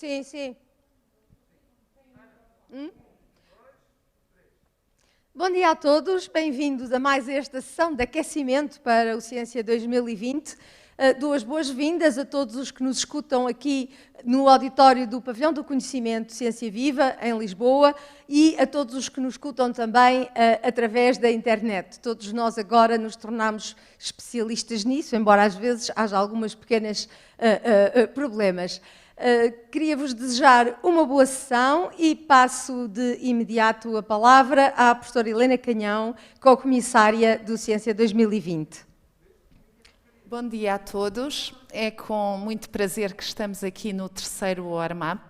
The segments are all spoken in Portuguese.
Sim, sim. Bom dia a todos, bem-vindos a mais esta sessão de aquecimento para o Ciência 2020. Duas boas-vindas a todos os que nos escutam aqui no auditório do Pavilhão do Conhecimento Ciência Viva, em Lisboa, e a todos os que nos escutam também através da internet. Todos nós agora nos tornamos especialistas nisso, embora às vezes haja algumas pequenas problemas. Queria-vos desejar uma boa sessão e passo de imediato a palavra à professora Helena Canhão, co-comissária do Ciência 2020. Bom dia a todos. É com muito prazer que estamos aqui no terceiro warm-up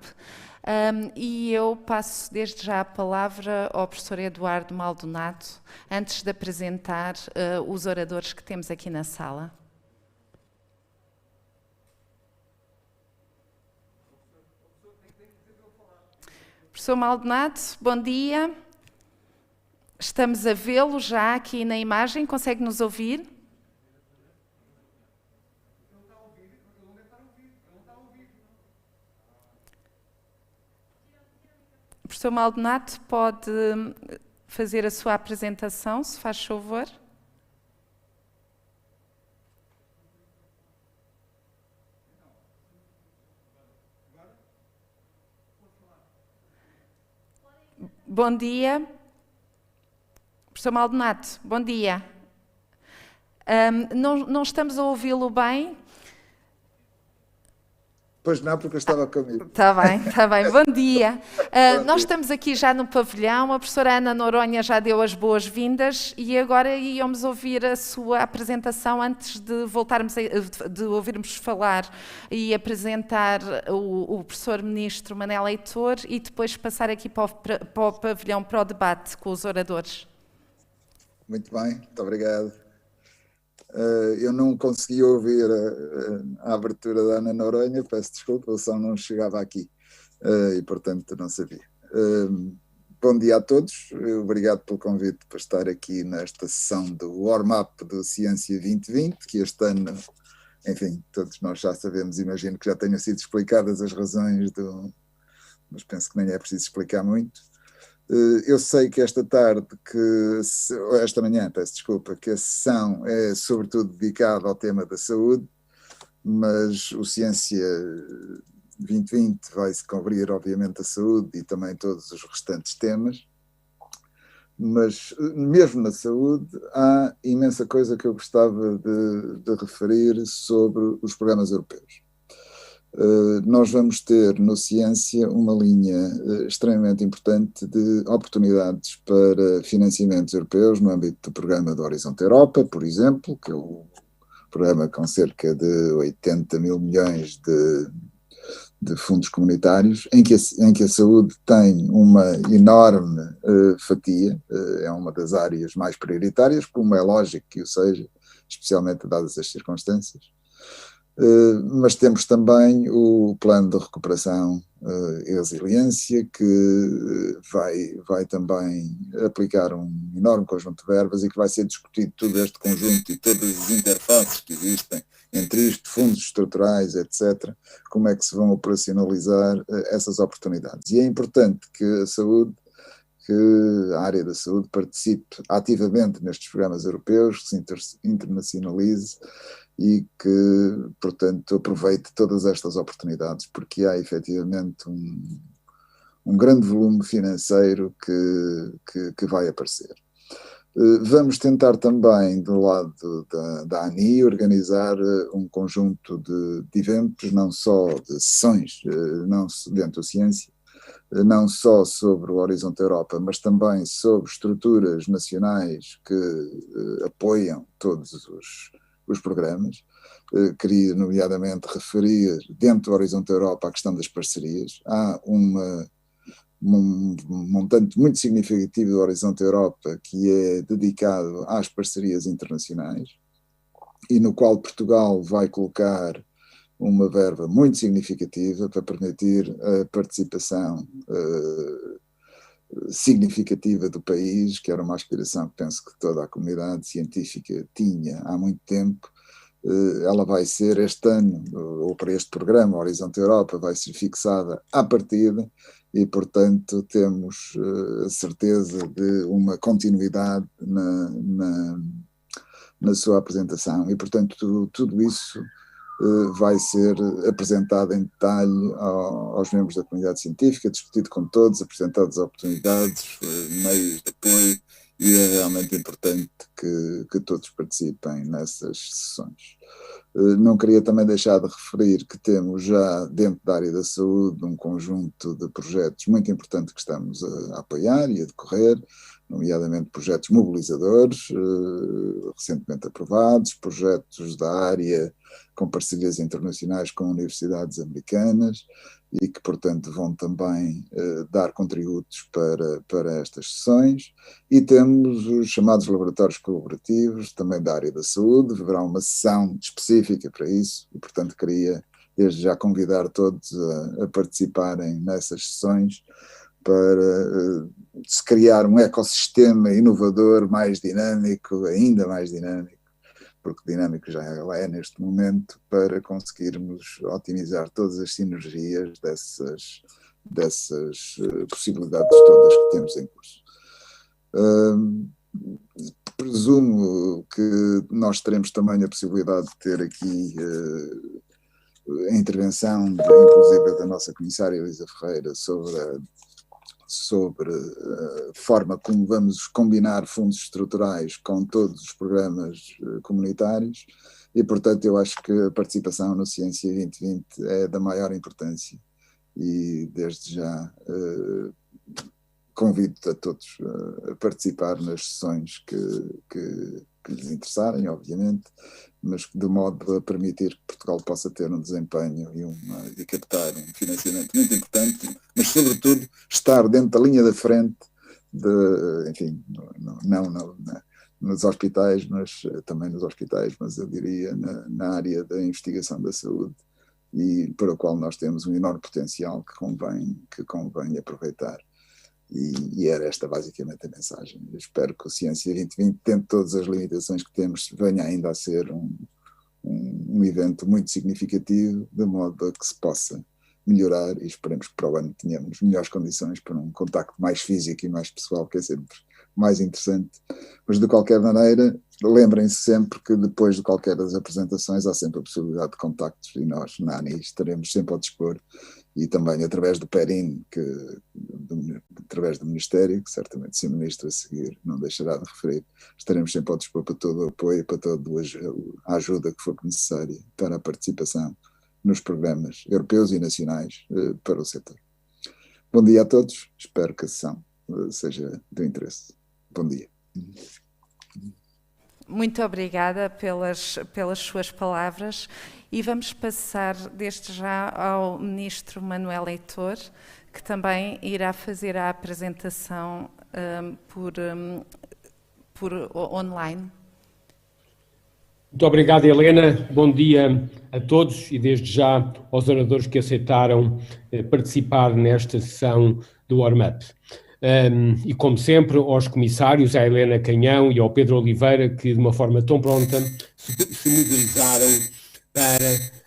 e eu passo desde já a palavra ao professor Eduardo Maldonado antes de apresentar os oradores que temos aqui na sala. Professor Maldonado, bom dia. Estamos a vê-lo já aqui na imagem. Consegue nos ouvir? Professor Maldonado, pode fazer a sua apresentação, se faz favor? Bom dia. Professor Maldonado, bom dia. Não estamos a ouvi-lo bem? Pois não, porque eu estava comigo. Está bem. Bom dia. Nós estamos aqui já no pavilhão, a professora Ana Noronha já deu as boas-vindas e agora íamos ouvir a sua apresentação antes de de ouvirmos falar e apresentar o professor ministro Manel Heitor e depois passar aqui para o pavilhão para o debate com os oradores. Muito bem, muito obrigado. Eu não consegui ouvir a abertura da Ana Noronha, peço desculpa, o som não chegava aqui e, portanto, não sabia. Bom dia a todos, obrigado pelo convite para estar aqui nesta sessão do warm-up do Ciência 2020, que este ano, enfim, todos nós já sabemos, imagino que já tenham sido explicadas as razões mas penso que nem é preciso explicar muito. Eu sei que esta manhã, peço desculpa, que a sessão é sobretudo dedicada ao tema da saúde, mas o Ciência 2020 vai-se cobrir, obviamente, a saúde e também todos os restantes temas, mas mesmo na saúde há imensa coisa que eu gostava de referir sobre os programas europeus. Nós vamos ter no Ciência uma linha extremamente importante de oportunidades para financiamentos europeus no âmbito do programa do Horizonte Europa, por exemplo, que é o programa com cerca de 80 mil milhões de fundos comunitários, em que a saúde tem uma enorme fatia, é uma das áreas mais prioritárias, como é lógico que o seja, especialmente dadas as circunstâncias. Mas temos também o plano de recuperação e resiliência, que vai também aplicar um enorme conjunto de verbas e que vai ser discutido todo este conjunto e todas as interfaces que existem entre isto, fundos estruturais, etc., como é que se vão operacionalizar essas oportunidades. E é importante que a área da saúde participe ativamente nestes programas europeus, que se internacionalize e que, portanto, aproveite todas estas oportunidades, porque há efetivamente um grande volume financeiro que vai aparecer. Vamos tentar também, do lado da ANI, organizar um conjunto de eventos, não só de sessões, não dentro da ciência, não só sobre o Horizonte Europa, mas também sobre estruturas nacionais que apoiam todos os programas. Queria, nomeadamente, referir, dentro do Horizonte Europa, a questão das parcerias. Há um montante muito significativo do Horizonte Europa que é dedicado às parcerias internacionais e no qual Portugal vai colocar uma verba muito significativa para permitir a participação significativa do país, que era uma aspiração que penso que toda a comunidade científica tinha há muito tempo, ela vai ser este ano, ou para este programa, Horizonte Europa, vai ser fixada à partida e, portanto, temos a certeza de uma continuidade na sua apresentação. E, portanto, tudo isso vai ser apresentado em detalhe aos membros da comunidade científica, discutido com todos, apresentadas oportunidades, meios de apoio, e é realmente importante que todos participem nessas sessões. Não queria também deixar de referir que temos já, dentro da área da saúde, um conjunto de projetos muito importante que estamos a apoiar e a decorrer, nomeadamente projetos mobilizadores, recentemente aprovados, projetos da área com parcerias internacionais com universidades americanas e que, portanto, vão também dar contributos para estas sessões. E temos os chamados laboratórios colaborativos, também da área da saúde, haverá uma sessão específica para isso e, portanto, queria desde já convidar todos a participarem nessas sessões para se criar um ecossistema inovador mais dinâmico, ainda mais dinâmico, porque dinâmico já é neste momento, para conseguirmos otimizar todas as sinergias dessas possibilidades todas que temos em curso. Presumo que nós teremos também a possibilidade de ter aqui a intervenção, inclusive, da nossa comissária Elisa Ferreira sobre a forma como vamos combinar fundos estruturais com todos os programas comunitários e, portanto, eu acho que a participação no Ciência 2020 é da maior importância e, desde já, convido a todos a participar nas sessões que lhes interessarem, obviamente, mas de modo a permitir que Portugal possa ter um desempenho e captar um financiamento muito importante, mas, sobretudo, estar dentro da linha da frente, enfim, não nos hospitais, mas também nos hospitais, mas eu diria na área da investigação da saúde, e para o qual nós temos um enorme potencial que convém aproveitar. E era esta basicamente a mensagem. Eu espero que o Ciência 2020, tendo todas as limitações que temos, venha ainda a ser um evento muito significativo, de modo a que se possa melhorar e esperemos que para o ano tenhamos melhores condições para um contacto mais físico e mais pessoal, que é sempre mais interessante. Mas, de qualquer maneira, lembrem-se sempre que depois de qualquer das apresentações há sempre a possibilidade de contactos e nós, na ANI, estaremos sempre ao dispor e também através do PERIN, através do Ministério, que certamente se o Ministro a seguir não deixará de referir, estaremos sempre ao dispor para todo o apoio, para toda a ajuda que for necessária para a participação nos programas europeus e nacionais para o setor. Bom dia a todos, espero que a sessão seja de interesse. Bom dia. Muito obrigada pelas suas palavras e vamos passar desde já ao Ministro Manuel Heitor, que também irá fazer a apresentação por online. Muito obrigado, Helena. Bom dia a todos e desde já aos oradores que aceitaram participar nesta sessão do Warm-Up. E como sempre, aos comissários, à Helena Canhão e ao Pedro Oliveira, que de uma forma tão pronta se mobilizaram para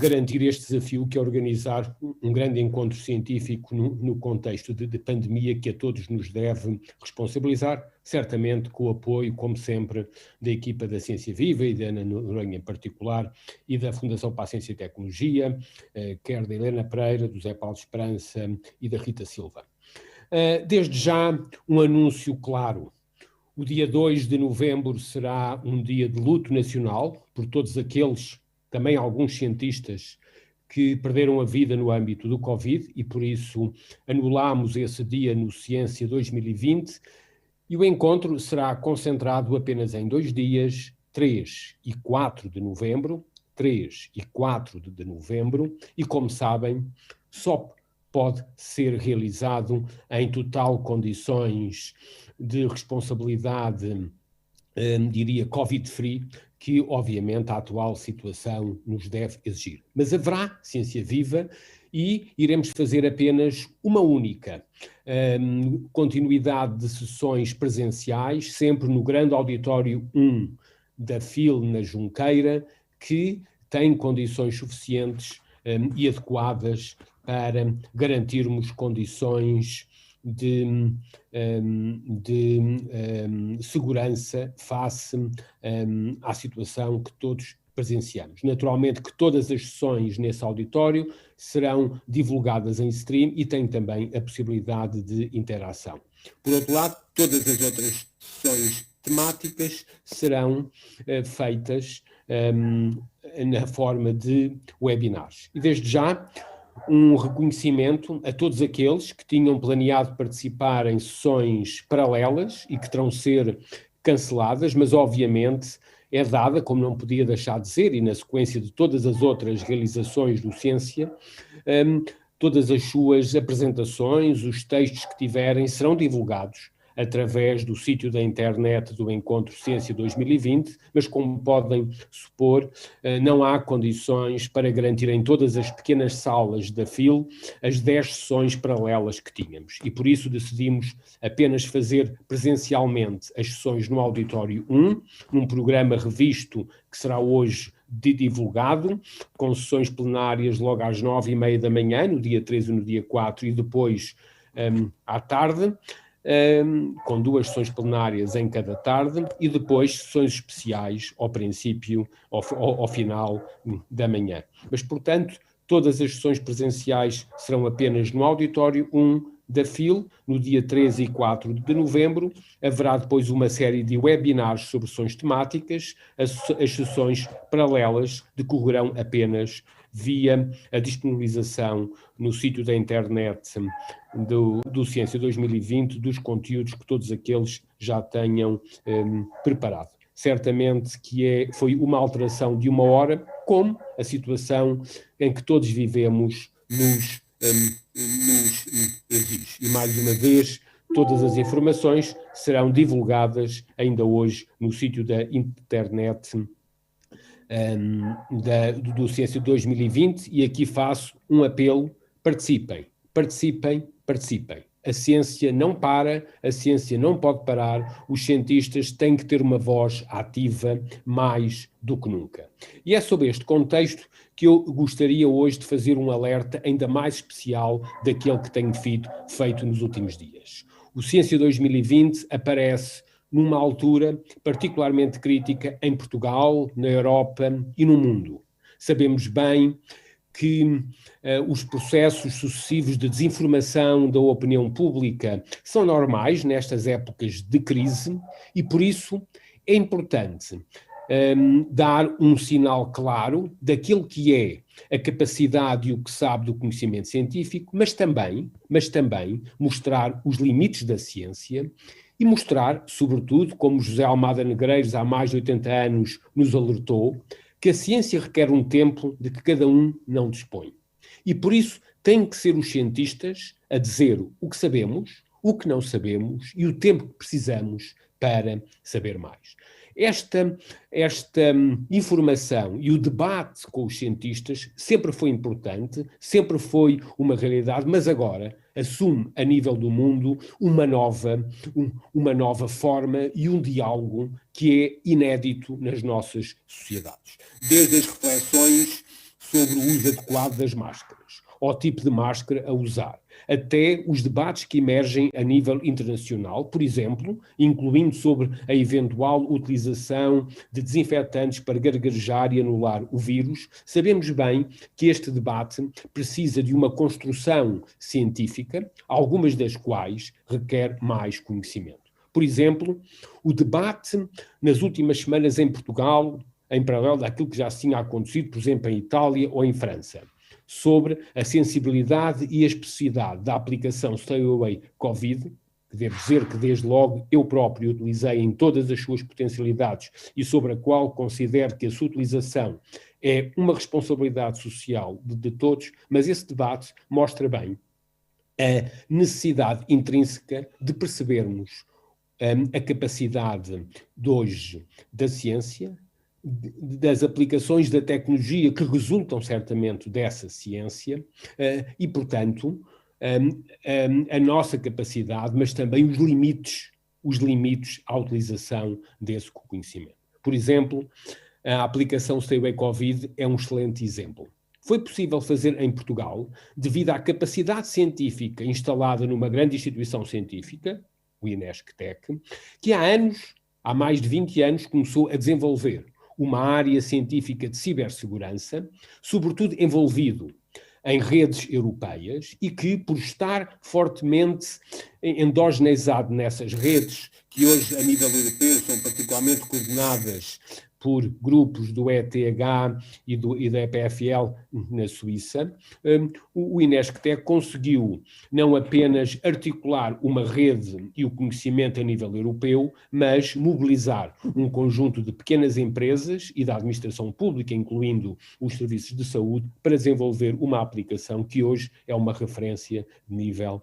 garantir este desafio, que é organizar um grande encontro científico no contexto de pandemia, que a todos nos deve responsabilizar, certamente com o apoio, como sempre, da equipa da Ciência Viva e da Ana Noronha em particular, e da Fundação para a Ciência e Tecnologia, quer da Helena Pereira, do Zé Paulo Esperança e da Rita Silva. Desde já, um anúncio claro. O dia 2 de novembro será um dia de luto nacional por todos aqueles, também alguns cientistas, que perderam a vida no âmbito do Covid e, por isso, anulamos esse dia no Ciência 2020 e o encontro será concentrado apenas em 2 dias, 3 e 4 de novembro, 3 e 4 de novembro, e, como sabem, só pode ser realizado em total condições de responsabilidade, diria, Covid-free, que obviamente a atual situação nos deve exigir. Mas haverá ciência viva e iremos fazer apenas uma única continuidade de sessões presenciais, sempre no grande auditório 1 da FIL na Junqueira, que tem condições suficientes e adequadas para garantirmos condições de segurança face à situação que todos presenciamos. Naturalmente que todas as sessões nesse auditório serão divulgadas em stream e têm também a possibilidade de interação. Por outro lado, todas as outras sessões temáticas serão feitas na forma de webinars. E desde já, um reconhecimento a todos aqueles que tinham planeado participar em sessões paralelas e que terão de ser canceladas, mas obviamente é dada, como não podia deixar de ser, e na sequência de todas as outras realizações do Ciência, todas as suas apresentações, os textos que tiverem, serão divulgados através do sítio da internet do Encontro Ciência 2020, mas como podem supor, não há condições para garantir em todas as pequenas salas da FIL as 10 sessões paralelas que tínhamos. E por isso decidimos apenas fazer presencialmente as sessões no Auditório 1, num programa revisto que será hoje divulgado, com sessões plenárias logo às 9h30 da manhã, no dia 13 e no dia 4, e depois à tarde, com 2 sessões plenárias em cada tarde e depois sessões especiais ao princípio, ao final da manhã. Mas, portanto, todas as sessões presenciais serão apenas no Auditório 1 da FIL, no dia 13 e 4 de novembro. Haverá depois uma série de webinars sobre sessões temáticas. As sessões paralelas decorrerão apenas via a disponibilização no sítio da internet do Ciência 2020 dos conteúdos que todos aqueles já tenham preparado. Certamente que foi uma alteração de 1 hora, como a situação em que todos vivemos nos exige. E mais uma vez, todas as informações serão divulgadas ainda hoje no sítio da internet do Ciência 2020, e aqui faço um apelo: participem, participem, participem. A ciência não para, a ciência não pode parar, os cientistas têm que ter uma voz ativa mais do que nunca. E é sobre este contexto que eu gostaria hoje de fazer um alerta ainda mais especial daquele que tenho feito nos últimos dias. O Ciência 2020 aparece numa altura particularmente crítica em Portugal, na Europa e no mundo. Sabemos bem que os processos sucessivos de desinformação da opinião pública são normais nestas épocas de crise e, por isso, é importante dar um sinal claro daquilo que é a capacidade e o que sabe do conhecimento científico, mas também mostrar os limites da ciência e mostrar, sobretudo, como José Almada Negreiros há mais de 80 anos nos alertou, que a ciência requer um tempo de que cada um não dispõe. E por isso têm que ser os cientistas a dizer o que sabemos, o que não sabemos e o tempo que precisamos para saber mais. Esta informação e o debate com os cientistas sempre foi importante, sempre foi uma realidade, mas agora assume a nível do mundo uma nova forma e um diálogo que é inédito nas nossas sociedades. Desde as reflexões sobre o uso adequado das máscaras, ao tipo de máscara a usar, até os debates que emergem a nível internacional, por exemplo, incluindo sobre a eventual utilização de desinfetantes para gargarejar e anular o vírus. Sabemos bem que este debate precisa de uma construção científica, algumas das quais requer mais conhecimento. Por exemplo, o debate nas últimas semanas em Portugal, em paralelo daquilo que já tinha acontecido, por exemplo, em Itália ou em França, sobre a sensibilidade e a especificidade da aplicação Stay Away Covid, que devo dizer que desde logo eu próprio utilizei em todas as suas potencialidades e sobre a qual considero que a sua utilização é uma responsabilidade social de todos, mas esse debate mostra bem a necessidade intrínseca de percebermos a capacidade de hoje da ciência, das aplicações da tecnologia que resultam certamente dessa ciência e, portanto, a nossa capacidade, mas também os limites à utilização desse conhecimento. Por exemplo, a aplicação Stay Covid é um excelente exemplo. Foi possível fazer em Portugal devido à capacidade científica instalada numa grande instituição científica, o INESC-TEC, que há mais de 20 anos, começou a desenvolver uma área científica de cibersegurança, sobretudo envolvido em redes europeias e que, por estar fortemente endogeneizado nessas redes, que hoje, a nível europeu, são particularmente coordenadas por grupos do ETH e da EPFL na Suíça, o INESC-TEC conseguiu não apenas articular uma rede e o conhecimento a nível europeu, mas mobilizar um conjunto de pequenas empresas e da administração pública, incluindo os serviços de saúde, para desenvolver uma aplicação que hoje é uma referência de nível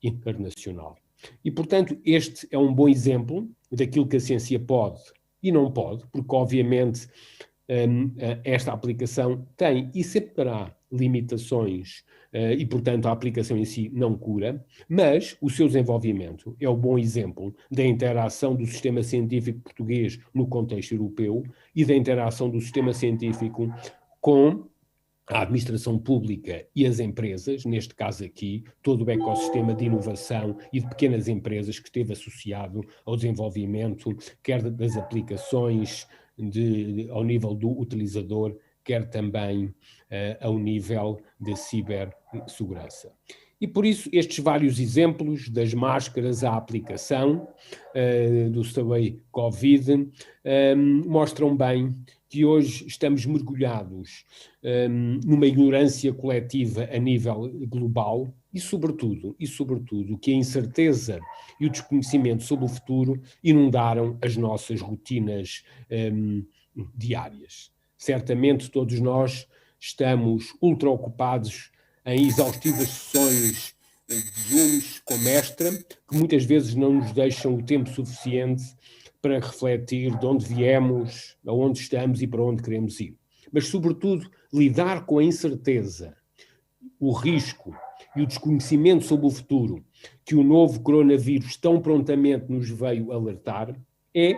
internacional. E, portanto, este é um bom exemplo daquilo que a ciência pode e não pode, porque obviamente esta aplicação tem e sempre terá limitações e, portanto, a aplicação em si não cura, mas o seu desenvolvimento é o bom exemplo da interação do sistema científico português no contexto europeu e da interação do sistema científico com a administração pública e as empresas, neste caso aqui, todo o ecossistema de inovação e de pequenas empresas que esteve associado ao desenvolvimento, quer das aplicações ao nível do utilizador, quer também ao nível da cibersegurança. E por isso estes vários exemplos, das máscaras à aplicação do Stay Covid, mostram bem que hoje estamos mergulhados numa ignorância coletiva a nível global e, sobretudo, que a incerteza e o desconhecimento sobre o futuro inundaram as nossas rotinas diárias. Certamente todos nós estamos ultra ocupados em exaustivas sessões de Zooms como esta, que muitas vezes não nos deixam o tempo suficiente para refletir de onde viemos, aonde estamos e para onde queremos ir. Mas, sobretudo, lidar com a incerteza, o risco e o desconhecimento sobre o futuro que o novo coronavírus tão prontamente nos veio alertar é,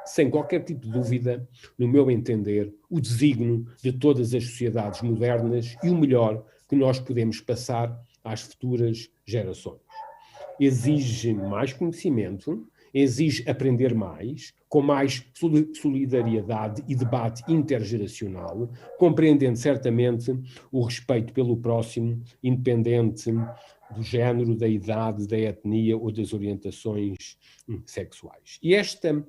sem qualquer tipo de dúvida, no meu entender, o desígnio de todas as sociedades modernas e o melhor que nós podemos passar às futuras gerações. Exige mais conhecimento, exige aprender mais, com mais solidariedade e debate intergeracional, compreendendo certamente o respeito pelo próximo, independente do género, da idade, da etnia ou das orientações sexuais. E esta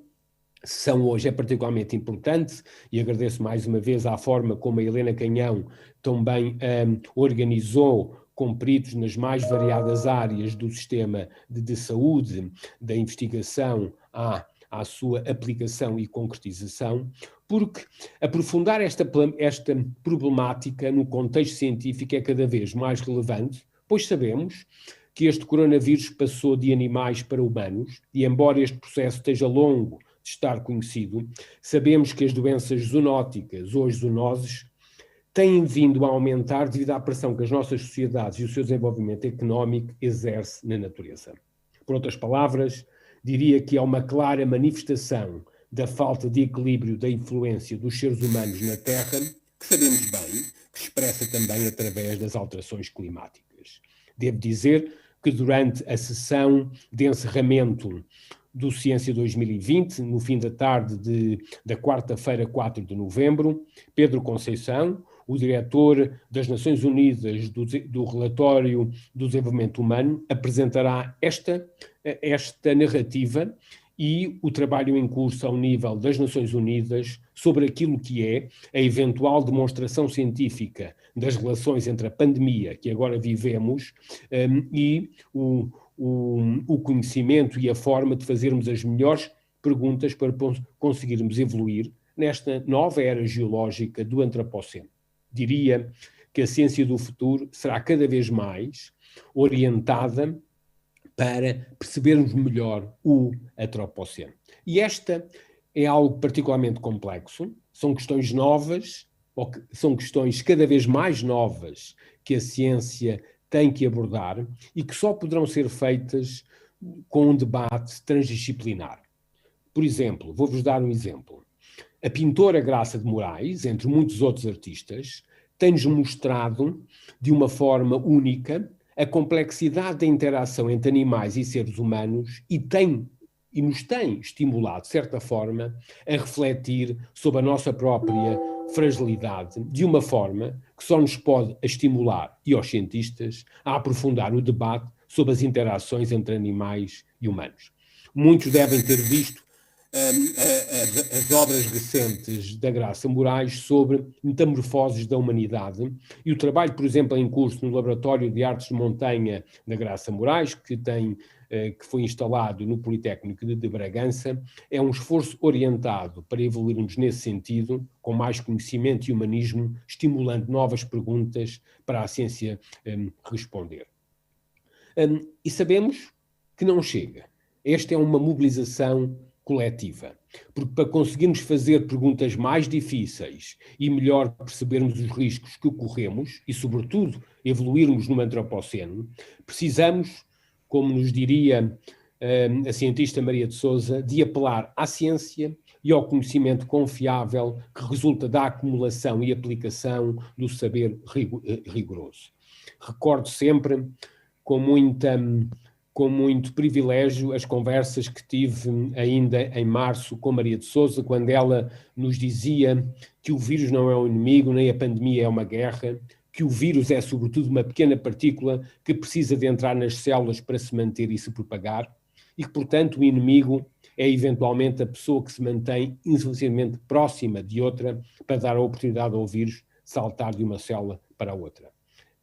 sessão hoje é particularmente importante e agradeço mais uma vez à forma como a Helena Canhão também organizou com peritos nas mais variadas áreas do sistema de saúde, da investigação à sua aplicação e concretização, porque aprofundar esta problemática no contexto científico é cada vez mais relevante, pois sabemos que este coronavírus passou de animais para humanos e, embora este processo esteja longo de estar conhecido, sabemos que as doenças zoonóticas ou as zoonoses têm vindo a aumentar devido à pressão que as nossas sociedades e o seu desenvolvimento económico exerce na natureza. Por outras palavras, diria que há uma clara manifestação da falta de equilíbrio da influência dos seres humanos na Terra, que sabemos bem, que se expressa também através das alterações climáticas. Devo dizer que durante a sessão de encerramento do Ciência 2020, no fim da tarde da quarta-feira, 4 de novembro, Pedro Conceição, o diretor das Nações Unidas do Relatório do Desenvolvimento Humano, apresentará esta narrativa e o trabalho em curso ao nível das Nações Unidas sobre aquilo que é a eventual demonstração científica das relações entre a pandemia que agora vivemos e o conhecimento e a forma de fazermos as melhores perguntas para conseguirmos evoluir nesta nova era geológica do Antropoceno. Diria que a ciência do futuro será cada vez mais orientada para percebermos melhor o Antropoceno. E esta é algo particularmente complexo, são questões novas, ou são questões cada vez mais novas que a ciência tem que abordar e que só poderão ser feitas com um debate transdisciplinar. Por exemplo, vou-vos dar um exemplo. A pintora Graça de Moraes, entre muitos outros artistas, tem-nos mostrado de uma forma única a complexidade da interação entre animais e seres humanos e nos tem estimulado, de certa forma, a refletir sobre a nossa própria fragilidade, de uma forma que só nos pode estimular, e aos cientistas, a aprofundar o debate sobre as interações entre animais e humanos. Muitos devem ter visto as obras recentes da Graça Moraes sobre metamorfoses da humanidade e o trabalho, por exemplo, em curso no Laboratório de Artes de Montanha da Graça Moraes, que foi instalado no Politécnico de Bragança, é um esforço orientado para evoluirmos nesse sentido, com mais conhecimento e humanismo, estimulando novas perguntas para a ciência responder. E sabemos que não chega. Esta é uma mobilização coletiva, porque para conseguirmos fazer perguntas mais difíceis e melhor percebermos os riscos que corremos e, sobretudo, evoluirmos no antropoceno, precisamos, como nos diria a cientista Maria de Sousa, de apelar à ciência e ao conhecimento confiável que resulta da acumulação e aplicação do saber rigoroso. Recordo sempre com muito privilégio as conversas que tive ainda em março com Maria de Sousa, quando ela nos dizia que o vírus não é um inimigo, nem a pandemia é uma guerra, que o vírus é sobretudo uma pequena partícula que precisa de entrar nas células para se manter e se propagar, e que, portanto, o inimigo é eventualmente a pessoa que se mantém insuficientemente próxima de outra para dar a oportunidade ao vírus saltar de uma célula para a outra.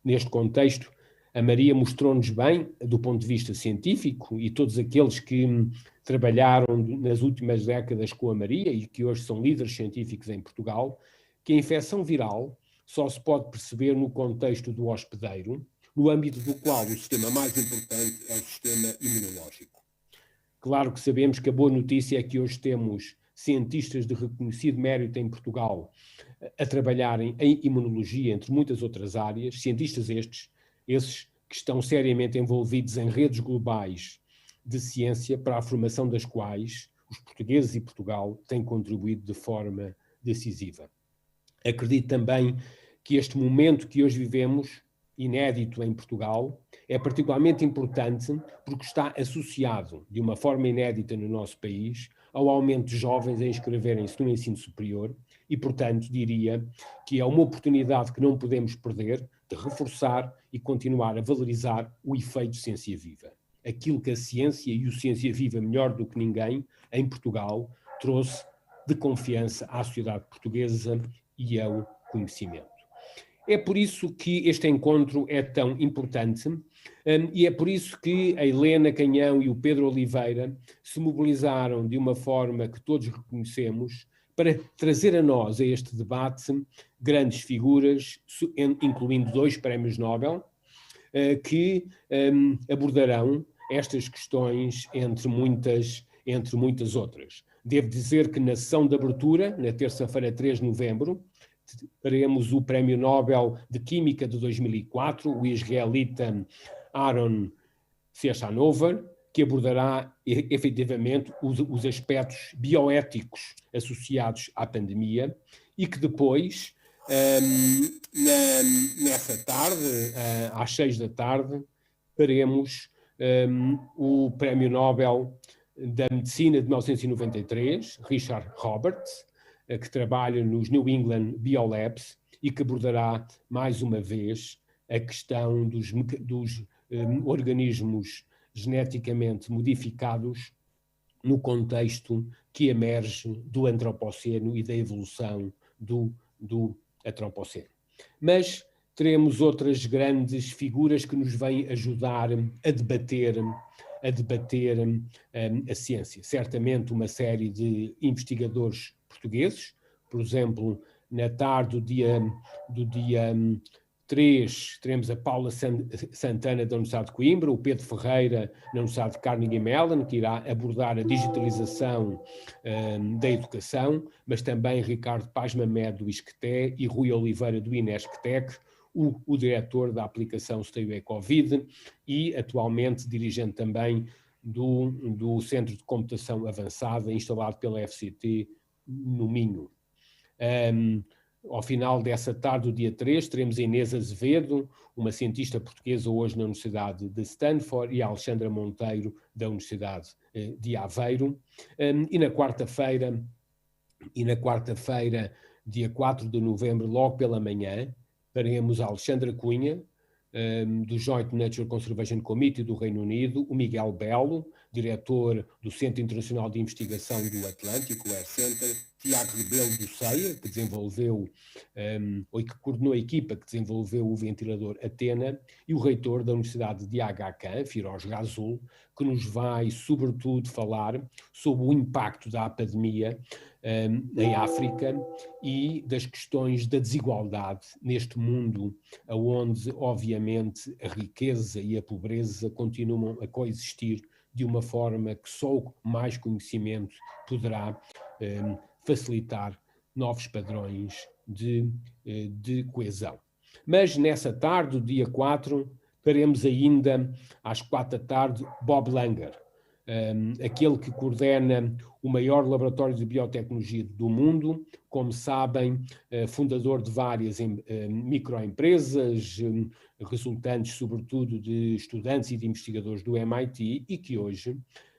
Neste contexto, a Maria mostrou-nos bem, do ponto de vista científico, e todos aqueles que trabalharam nas últimas décadas com a Maria e que hoje são líderes científicos em Portugal, que a infecção viral só se pode perceber no contexto do hospedeiro, no âmbito do qual o sistema mais importante é o sistema imunológico. Claro que sabemos que a boa notícia é que hoje temos cientistas de reconhecido mérito em Portugal a trabalharem em imunologia, entre muitas outras áreas, cientistas esses que estão seriamente envolvidos em redes globais de ciência, para a formação das quais os portugueses e Portugal têm contribuído de forma decisiva. Acredito também que este momento que hoje vivemos, inédito em Portugal, é particularmente importante porque está associado, de uma forma inédita no nosso país, ao aumento de jovens a inscreverem-se no ensino superior e, portanto, diria que é uma oportunidade que não podemos perder de reforçar e continuar a valorizar o efeito Ciência Viva. Aquilo que a ciência e o Ciência Viva, melhor do que ninguém, em Portugal, trouxe de confiança à sociedade portuguesa e ao conhecimento. É por isso que este encontro é tão importante e é por isso que a Helena Canhão e o Pedro Oliveira se mobilizaram de uma forma que todos reconhecemos para trazer a nós, a este debate, grandes figuras, incluindo 2 prémios Nobel, que abordarão estas questões entre muitas outras. Devo dizer que na sessão de abertura, na terça-feira, 3 de novembro, teremos o Prémio Nobel de Química de 2004, o israelita Aaron Ciechanover, que abordará efetivamente os aspectos bioéticos associados à pandemia e que depois, nessa tarde, às 6 da tarde, teremos o Prémio Nobel da Medicina de 1993, Richard Roberts, que trabalha nos New England Biolabs e que abordará mais uma vez a questão dos organismos geneticamente modificados no contexto que emerge do antropoceno e da evolução do antropoceno. Mas teremos outras grandes figuras que nos vêm ajudar a debater a ciência. Certamente uma série de investigadores portugueses, por exemplo, na tarde do dia 3, teremos a Paula Santana da Universidade de Coimbra, o Pedro Ferreira da Universidade de Carnegie Mellon, que irá abordar a digitalização da educação, mas também Ricardo Paz Mamed do ISCTE e Rui Oliveira do INESCTEC, o diretor da aplicação Stay Covid e atualmente dirigente também do Centro de Computação Avançada instalado pela FCT no Minho. Ao final dessa tarde, do dia 3, teremos a Inês Azevedo, uma cientista portuguesa hoje na Universidade de Stanford, e a Alexandra Monteiro, da Universidade de Aveiro. E na quarta-feira, dia 4 de novembro, logo pela manhã, teremos a Alexandra Cunha, do Joint Nature Conservation Committee do Reino Unido, o Miguel Belo, diretor do Centro Internacional de Investigação do Atlântico, o Air Center, Tiago Rebelo do Ceia, que desenvolveu, ou que coordenou a equipa que desenvolveu o ventilador Athena, e o reitor da Universidade de Aga Khan, Firoz Gazul, que nos vai, sobretudo, falar sobre o impacto da pandemia em África e das questões da desigualdade neste mundo, onde, obviamente, a riqueza e a pobreza continuam a coexistir de uma forma que só mais conhecimento poderá facilitar novos padrões de coesão. Mas nessa tarde, do dia 4, teremos ainda às 4 da tarde Bob Langer, aquele que coordena o maior laboratório de biotecnologia do mundo, como sabem, fundador de várias microempresas, resultantes sobretudo de estudantes e de investigadores do MIT, e que hoje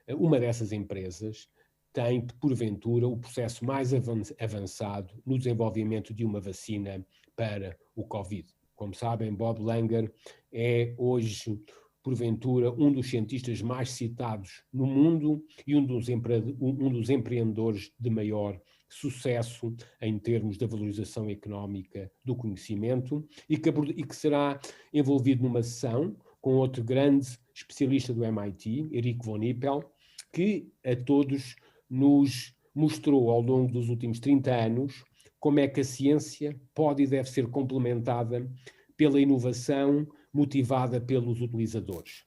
uma dessas empresas tem, porventura, o processo mais avançado no desenvolvimento de uma vacina para o Covid. Como sabem, Bob Langer é hoje, porventura, um dos cientistas mais citados no mundo e um dos empreendedores de maior sucesso em termos da valorização económica do conhecimento e que será envolvido numa sessão com outro grande especialista do MIT, Eric von Nippel, que a todos nos mostrou ao longo dos últimos 30 anos como é que a ciência pode e deve ser complementada pela inovação motivada pelos utilizadores.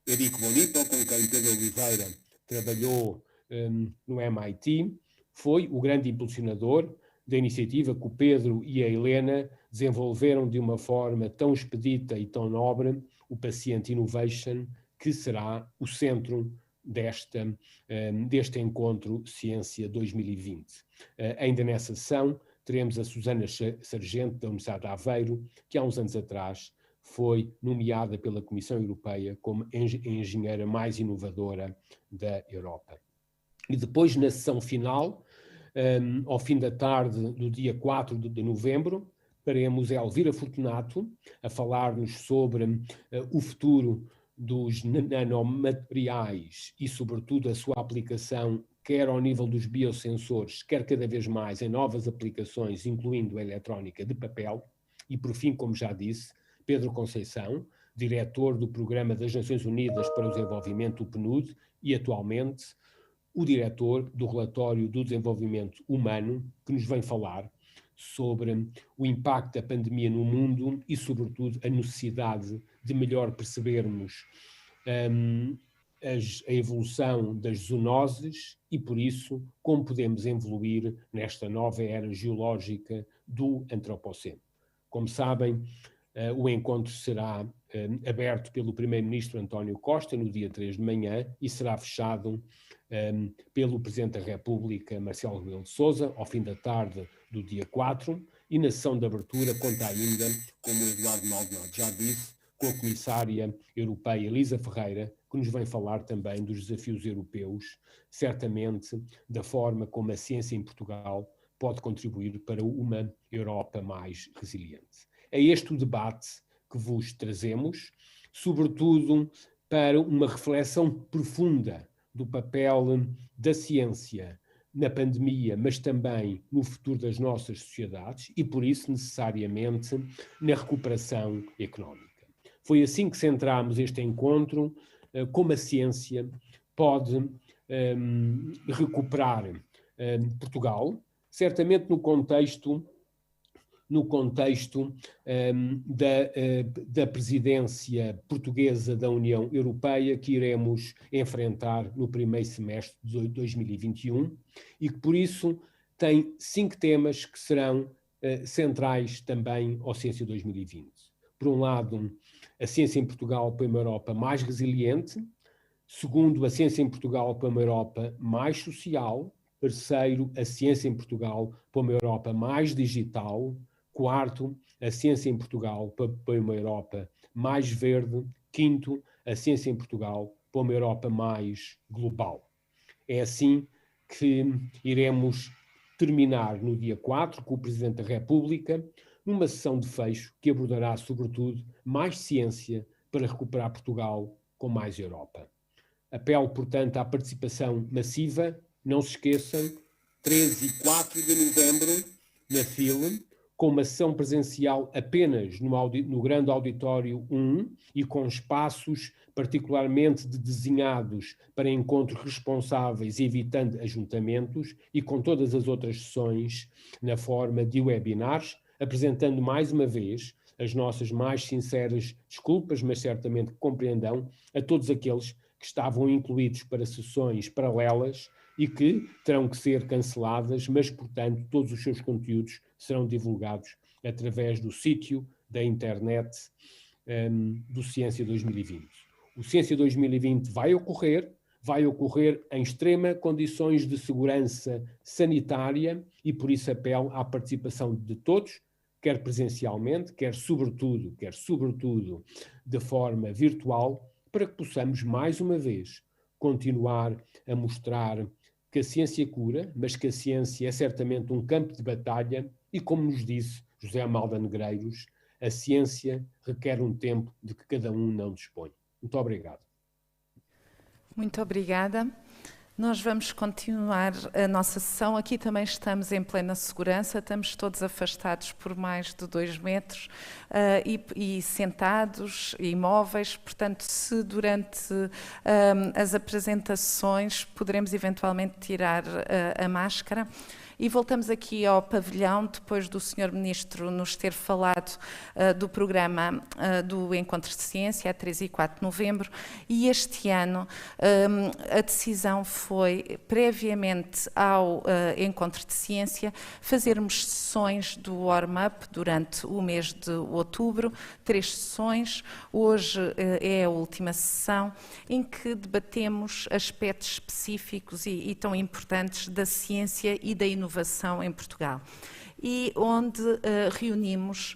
Eric von Nippel, com quem Pedro Oliveira trabalhou no MIT, foi o grande impulsionador da iniciativa que o Pedro e a Helena desenvolveram de uma forma tão expedita e tão nobre, o Patient Innovation, que será o centro deste encontro Ciência 2020. Ainda nessa sessão, teremos a Susana Sargento, da Universidade de Aveiro, que há uns anos atrás foi nomeada pela Comissão Europeia como a engenheira mais inovadora da Europa. E depois, na sessão final, ao fim da tarde do dia 4 de novembro, teremos a Elvira Fortunato a falar-nos sobre o futuro dos nanomateriais e, sobretudo, a sua aplicação, quer ao nível dos biosensores, quer cada vez mais em novas aplicações, incluindo a eletrónica de papel. E, por fim, como já disse, Pedro Conceição, diretor do Programa das Nações Unidas para o Desenvolvimento, o PNUD, e, atualmente, o diretor do Relatório do Desenvolvimento Humano, que nos vem falar sobre o impacto da pandemia no mundo e, sobretudo, a necessidade de melhor percebermos a evolução das zoonoses e, por isso, como podemos evoluir nesta nova era geológica do Antropoceno. Como sabem, o encontro será aberto pelo Primeiro-Ministro António Costa no dia 3 de manhã e será fechado pelo Presidente da República, Marcelo Rebelo de Sousa, ao fim da tarde do dia 4, e na sessão de abertura conta ainda, como o Eduardo Maldonado já disse, com a Comissária Europeia Elisa Ferreira, que nos vem falar também dos desafios europeus, certamente da forma como a ciência em Portugal pode contribuir para uma Europa mais resiliente. É este o debate que vos trazemos, sobretudo para uma reflexão profunda do papel da ciência na pandemia, mas também no futuro das nossas sociedades e, por isso, necessariamente, na recuperação económica. Foi assim que centrámos este encontro, como a ciência pode recuperar Portugal, certamente no contexto da presidência portuguesa da União Europeia que iremos enfrentar no primeiro semestre de 2021 e que, por isso, tem 5 temas que serão centrais também ao Ciência 2020. Por um lado, a ciência em Portugal para uma Europa mais resiliente. Segundo, a ciência em Portugal para uma Europa mais social. Terceiro, a ciência em Portugal para uma Europa mais digital. Quarto, a ciência em Portugal para uma Europa mais verde. Quinto, a ciência em Portugal para uma Europa mais global. É assim que iremos terminar no dia 4 com o Presidente da República, numa sessão de fecho que abordará, sobretudo, mais ciência para recuperar Portugal com mais Europa. Apelo, portanto, à participação massiva. Não se esqueçam, 13 e 4 de novembro, na FIL, com uma sessão presencial apenas no grande auditório 1 e com espaços particularmente desenhados para encontros responsáveis, evitando ajuntamentos, e com todas as outras sessões na forma de webinars, apresentando mais uma vez as nossas mais sinceras desculpas, mas certamente compreendão, a todos aqueles que estavam incluídos para sessões paralelas e que terão que ser canceladas, mas, portanto, todos os seus conteúdos serão divulgados através do sítio da internet do Ciência 2020. O Ciência 2020 vai ocorrer em extrema condições de segurança sanitária e, por isso, apelo à participação de todos, quer presencialmente, quer sobretudo de forma virtual, para que possamos, mais uma vez, continuar a mostrar que a ciência cura, mas que a ciência é certamente um campo de batalha e, como nos disse José Amalda Negreiros, a ciência requer um tempo de que cada um não dispõe. Muito obrigado. Muito obrigada. Nós vamos continuar a nossa sessão. Aqui também estamos em plena segurança, estamos todos afastados por mais de 2 metros e sentados, imóveis. Portanto, se durante as apresentações poderemos eventualmente tirar a máscara. E voltamos aqui ao pavilhão, depois do Sr. Ministro nos ter falado do programa do Encontro de Ciência, a 3 e 4 de novembro, e este ano a decisão foi, previamente ao Encontro de Ciência, fazermos sessões do warm-up durante o mês de outubro, 3 sessões. Hoje é a última sessão, em que debatemos aspectos específicos e tão importantes da ciência e da inovação em Portugal, e onde reunimos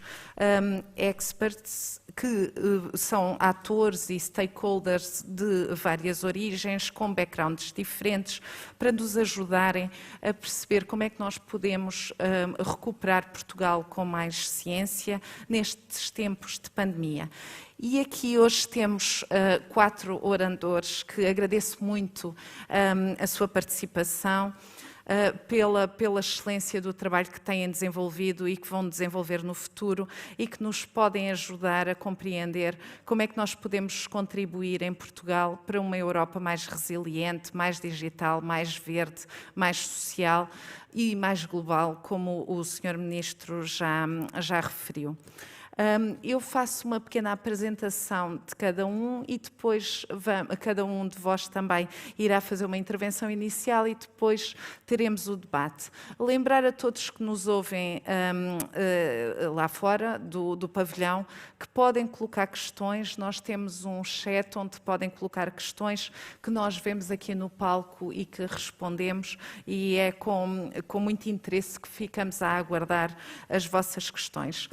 experts que são atores e stakeholders de várias origens, com backgrounds diferentes, para nos ajudarem a perceber como é que nós podemos recuperar Portugal com mais ciência nestes tempos de pandemia. E aqui hoje temos 4 oradores que agradeço muito a sua participação, pela excelência do trabalho que têm desenvolvido e que vão desenvolver no futuro, e que nos podem ajudar a compreender como é que nós podemos contribuir em Portugal para uma Europa mais resiliente, mais digital, mais verde, mais social e mais global, como o Sr. Ministro já referiu. Eu faço uma pequena apresentação de cada um e depois cada um de vós também irá fazer uma intervenção inicial e depois teremos o debate. Lembrar a todos que nos ouvem lá fora do pavilhão que podem colocar questões. Nós temos um chat onde podem colocar questões que nós vemos aqui no palco e que respondemos, e é com muito interesse que ficamos a aguardar as vossas questões.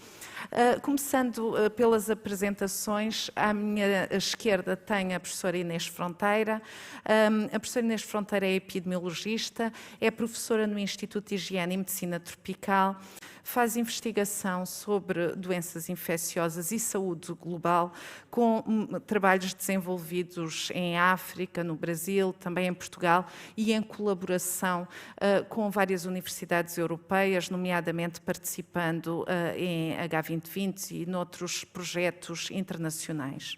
Começando pelas apresentações, à minha esquerda tem a professora Inês Fronteira. A professora Inês Fronteira é epidemiologista, é professora no Instituto de Higiene e Medicina Tropical, faz investigação sobre doenças infecciosas e saúde global, com trabalhos desenvolvidos em África, no Brasil, também em Portugal, e em colaboração com várias universidades europeias, nomeadamente participando em H2020 e noutros projetos internacionais.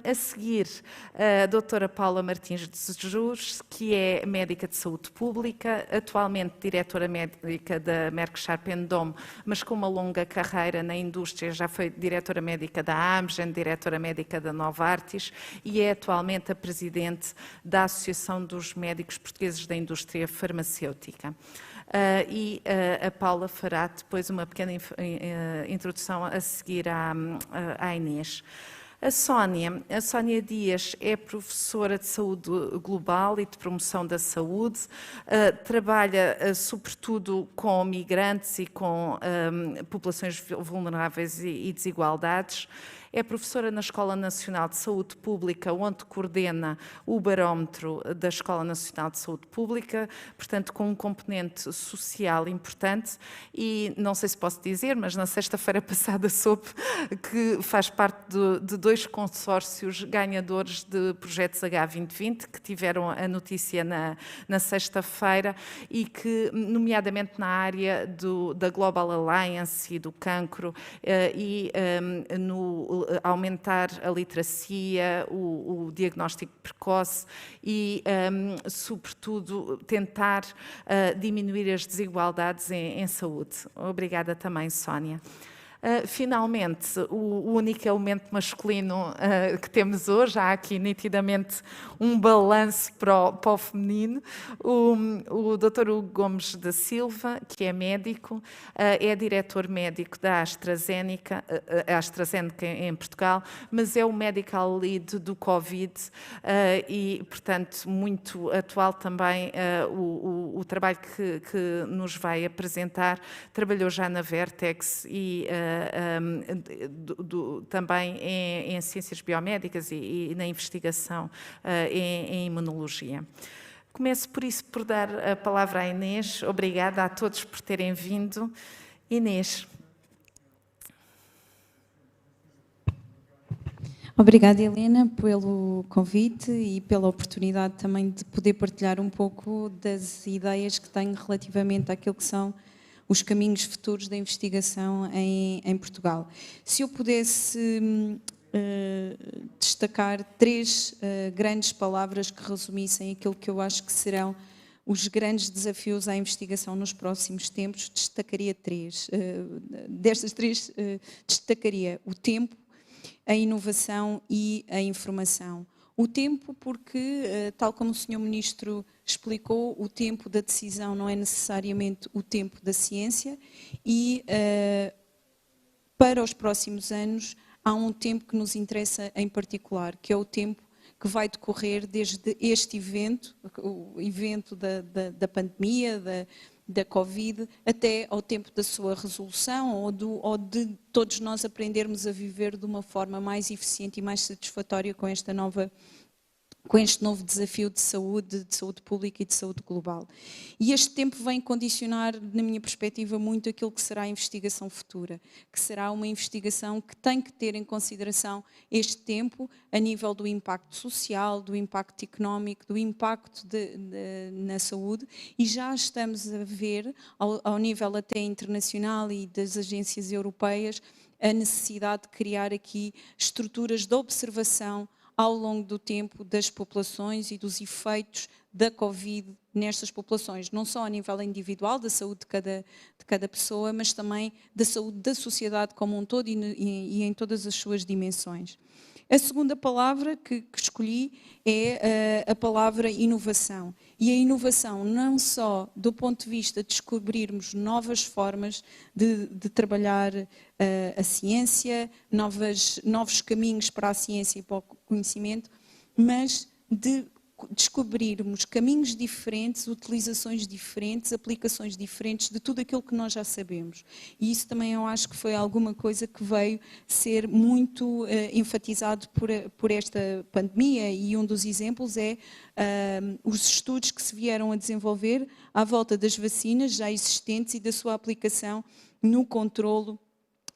A seguir, a doutora Paula Martins de Jesus, que é médica de saúde pública, atualmente diretora médica da Merck Sharp & Dohme, mas com uma longa carreira na indústria, já foi diretora médica da Amgen, diretora médica da Novartis, e é atualmente a presidente da Associação dos Médicos Portugueses da Indústria Farmacêutica. E a Paula fará depois uma pequena introdução a seguir à Inês. A Sónia Dias é professora de saúde global e de promoção da saúde, trabalha sobretudo com migrantes e com populações vulneráveis e desigualdades. É professora na Escola Nacional de Saúde Pública, onde coordena o barómetro da Escola Nacional de Saúde Pública, portanto com um componente social importante, e não sei se posso dizer, mas na sexta-feira passada soube que faz parte de 2 consórcios ganhadores de projetos H2020, que tiveram a notícia na sexta-feira, e que, nomeadamente na área da Global Alliance e do cancro, e no aumentar a literacia, o diagnóstico precoce e, sobretudo, tentar diminuir as desigualdades em saúde. Obrigada também, Sónia. Finalmente, o único elemento masculino que temos hoje, há aqui nitidamente um balanço para o feminino, o Dr. Hugo Gomes da Silva, que é médico, é diretor médico da AstraZeneca em Portugal, mas é o medical lead do Covid e, portanto, muito atual também o trabalho que nos vai apresentar. Trabalhou já na Vertex e também em ciências biomédicas e na investigação em imunologia. Começo por dar a palavra à Inês. Obrigada a todos por terem vindo. Inês. Obrigada, Helena, pelo convite e pela oportunidade também de poder partilhar um pouco das ideias que tenho relativamente àquilo que são os caminhos futuros da investigação em Portugal. Se eu pudesse destacar 3 grandes palavras que resumissem aquilo que eu acho que serão os grandes desafios à investigação nos próximos tempos, destacaria 3. Destas 3, destacaria o tempo, a inovação e a informação. O tempo porque, tal como o Sr. Ministro explicou, o tempo da decisão não é necessariamente o tempo da ciência e, para os próximos anos, há um tempo que nos interessa em particular, que é o tempo que vai decorrer desde este evento, o evento da pandemia, da Covid, até ao tempo da sua resolução ou de todos nós aprendermos a viver de uma forma mais eficiente e mais satisfatória com este novo desafio de saúde pública e de saúde global. E este tempo vem condicionar, na minha perspectiva, muito aquilo que será a investigação futura, que será uma investigação que tem que ter em consideração este tempo a nível do impacto social, do impacto económico, do impacto na saúde, e já estamos a ver, ao nível até internacional e das agências europeias, a necessidade de criar aqui estruturas de observação ao longo do tempo das populações e dos efeitos da Covid nestas populações, não só a nível individual, da saúde de cada pessoa, mas também da saúde da sociedade como um todo e em todas as suas dimensões. A segunda palavra que escolhi é a palavra inovação. E a inovação não só do ponto de vista de descobrirmos novas formas de trabalhar a ciência, novos caminhos para a ciência e para o conhecimento, mas de descobrirmos caminhos diferentes, utilizações diferentes, aplicações diferentes de tudo aquilo que nós já sabemos. E isso também eu acho que foi alguma coisa que veio ser muito enfatizado por esta pandemia, e um dos exemplos é os estudos que se vieram a desenvolver à volta das vacinas já existentes e da sua aplicação no controlo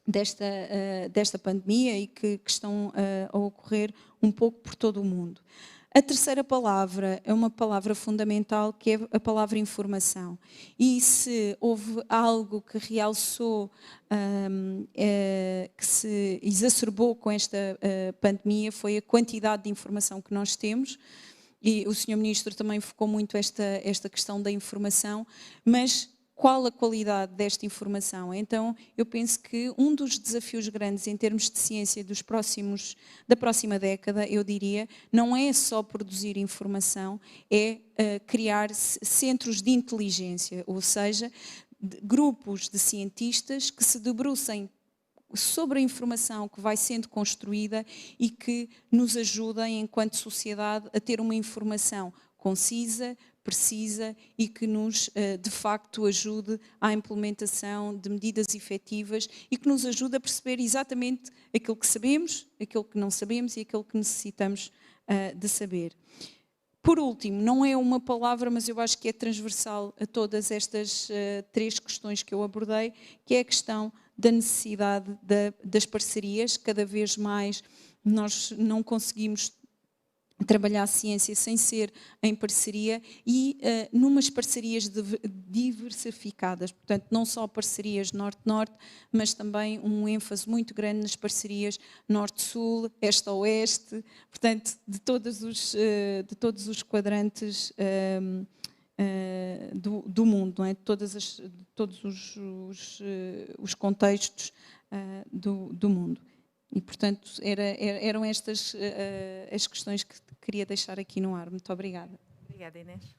desta pandemia e que estão a ocorrer um pouco por todo o mundo. A terceira palavra é uma palavra fundamental, que é a palavra informação. E se houve algo que realçou, que se exacerbou com esta pandemia, foi a quantidade de informação que nós temos. E o Sr. Ministro também focou muito esta questão da informação, mas qual a qualidade desta informação? Então, eu penso que um dos desafios grandes em termos de ciência da próxima década, eu diria, não é só produzir informação, é criar centros de inteligência, ou seja, grupos de cientistas que se debrucem sobre a informação que vai sendo construída e que nos ajuda, enquanto sociedade, a ter uma informação concisa, precisa e que nos, de facto, ajude à implementação de medidas efetivas e que nos ajude a perceber exatamente aquilo que sabemos, aquilo que não sabemos e aquilo que necessitamos de saber. Por último, não é uma palavra, mas eu acho que é transversal a todas estas 3 questões que eu abordei, que é a questão da necessidade das parcerias. Cada vez mais nós não conseguimos trabalhar a ciência sem ser em parceria e numas parcerias diversificadas, portanto não só parcerias norte-norte, mas também um ênfase muito grande nas parcerias norte-sul, este-oeste, portanto de todos os quadrantes do mundo, não é? Todos os contextos do mundo. E, portanto, eram estas as questões que queria deixar aqui no ar. Muito obrigada. Obrigada, Inês.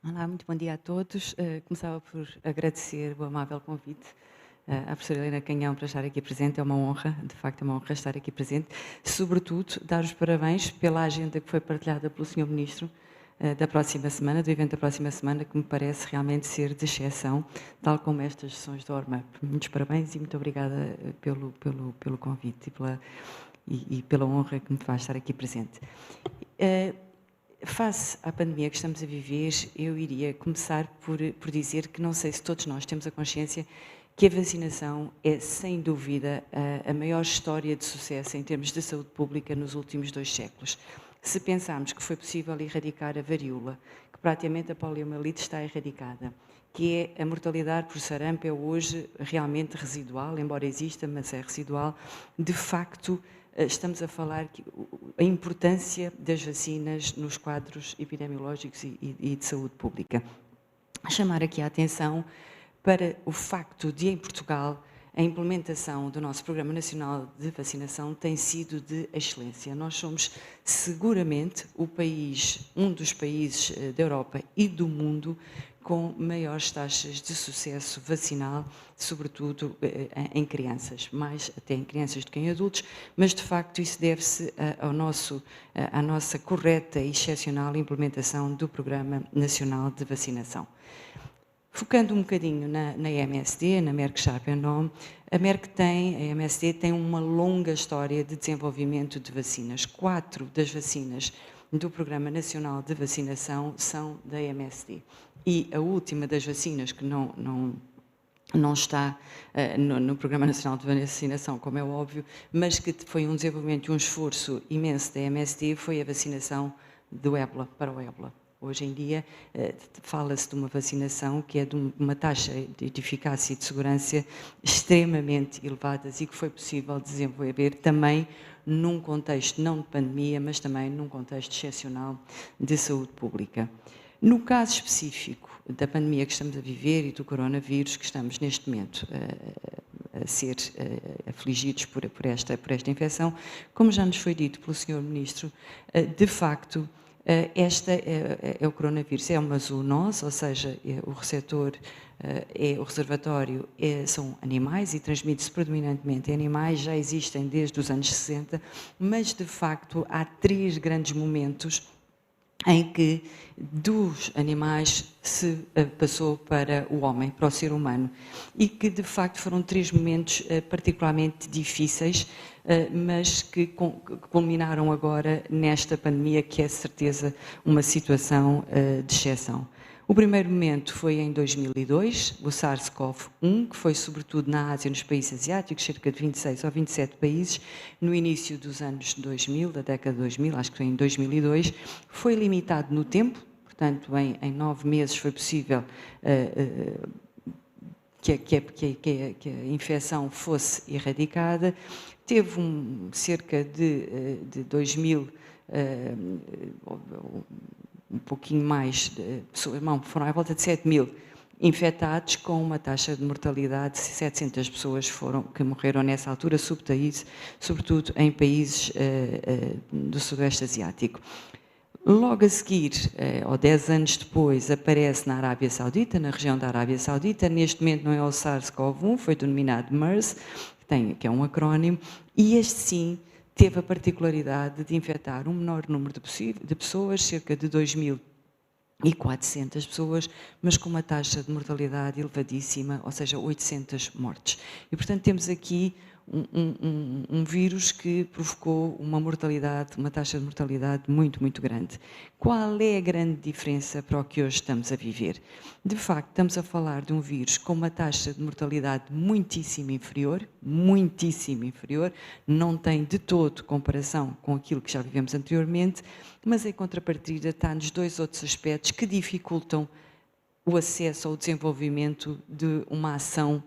Olá, muito bom dia a todos. Começava por agradecer o amável convite à professora Helena Canhão para estar aqui presente. É uma honra, de facto é uma honra estar aqui presente. Sobretudo, dar os parabéns pela agenda que foi partilhada pelo Sr. Ministro da próxima semana, do evento da próxima semana, que me parece realmente ser de exceção, tal como estas sessões do ORMAP. Muitos parabéns e muito obrigada pelo convite e pela honra que me faz estar aqui presente. Face à pandemia que estamos a viver, eu iria começar por dizer que não sei se todos nós temos a consciência que a vacinação é, sem dúvida, a maior história de sucesso em termos de saúde pública nos últimos 2 séculos. Se pensarmos que foi possível erradicar a varíola, que praticamente a poliomielite está erradicada, que é a mortalidade por sarampo é hoje realmente residual, embora exista, mas é residual, de facto estamos a falar que a importância das vacinas nos quadros epidemiológicos e de saúde pública. Chamar aqui a atenção para o facto de, em Portugal, a implementação do nosso Programa Nacional de Vacinação tem sido de excelência. Nós somos seguramente um dos países da Europa e do mundo com maiores taxas de sucesso vacinal, sobretudo em crianças, mais até em crianças do que em adultos, mas de facto isso deve-se à nossa correta e excepcional implementação do Programa Nacional de Vacinação. Focando um bocadinho na MSD, na Merck Sharp & Dohme, a MSD tem uma longa história de desenvolvimento de vacinas. 4 das vacinas do Programa Nacional de Vacinação são da MSD. E a última das vacinas, que não está no Programa Nacional de Vacinação, como é óbvio, mas que foi um desenvolvimento e um esforço imenso da MSD, foi a vacinação do ébola, para o ébola. Hoje em dia, fala-se de uma vacinação que é de uma taxa de eficácia e de segurança extremamente elevadas e que foi possível desenvolver também num contexto não de pandemia, mas também num contexto excepcional de saúde pública. No caso específico da pandemia que estamos a viver e do coronavírus, que estamos neste momento a ser afligidos por esta infecção, como já nos foi dito pelo Sr. Ministro, de facto, o coronavírus é uma zoonose, ou seja, o receptor, o reservatório são animais e transmite-se predominantemente em animais, já existem desde os anos 60, mas de facto há 3 grandes momentos em que dos animais se passou para o homem, para o ser humano, e que de facto foram 3 momentos particularmente difíceis, mas que culminaram agora nesta pandemia, que é de certeza uma situação de exceção. O primeiro momento foi em 2002, o SARS-CoV-1, que foi sobretudo na Ásia e nos países asiáticos, cerca de 26 ou 27 países, no início dos anos 2000, da década de 2000, acho que foi em 2002, foi limitado no tempo, portanto em 9 meses foi possível que a infecção fosse erradicada, teve cerca de 2000, um pouquinho mais, foram à volta de 7.000 infectados, com uma taxa de mortalidade de 700 pessoas que morreram nessa altura, sobretudo em países do Sudoeste Asiático. Logo a seguir, ou 10 anos depois, aparece na Arábia Saudita, na região da Arábia Saudita. Neste momento não é o SARS-CoV-1, foi denominado MERS, que é um acrónimo, e este sim teve a particularidade de infectar um menor número de pessoas, cerca de 2.400 pessoas, mas com uma taxa de mortalidade elevadíssima, ou seja, 800 mortes. E, portanto, temos aqui um vírus que provocou uma taxa de mortalidade muito, muito grande. Qual é a grande diferença para o que hoje estamos a viver? De facto, estamos a falar de um vírus com uma taxa de mortalidade muitíssimo inferior, não tem de todo comparação com aquilo que já vivemos anteriormente, mas em contrapartida está-nos dois outros aspectos que dificultam o acesso ao desenvolvimento de uma ação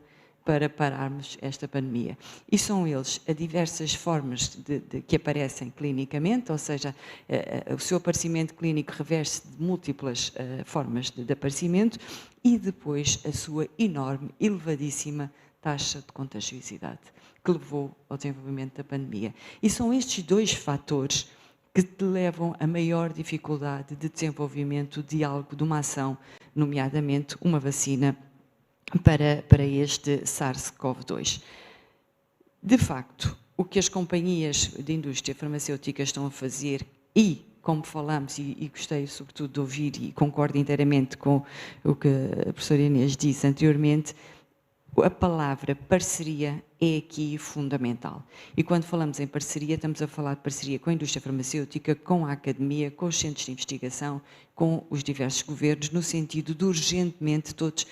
para pararmos esta pandemia. E são eles a diversas formas que aparecem clinicamente, ou seja, o seu aparecimento clínico reveste de múltiplas formas de aparecimento, e depois a sua enorme, elevadíssima taxa de contagiosidade, que levou ao desenvolvimento da pandemia. E são estes dois fatores que te levam a maior dificuldade de desenvolvimento de algo, de uma ação, nomeadamente uma vacina para este SARS-CoV-2. De facto, o que as companhias de indústria farmacêutica estão a fazer, e como falamos, e gostei sobretudo de ouvir e concordo inteiramente com o que a professora Inês disse anteriormente, a palavra parceria é aqui fundamental. E quando falamos em parceria, estamos a falar de parceria com a indústria farmacêutica, com a academia, com os centros de investigação, com os diversos governos, no sentido de urgentemente todos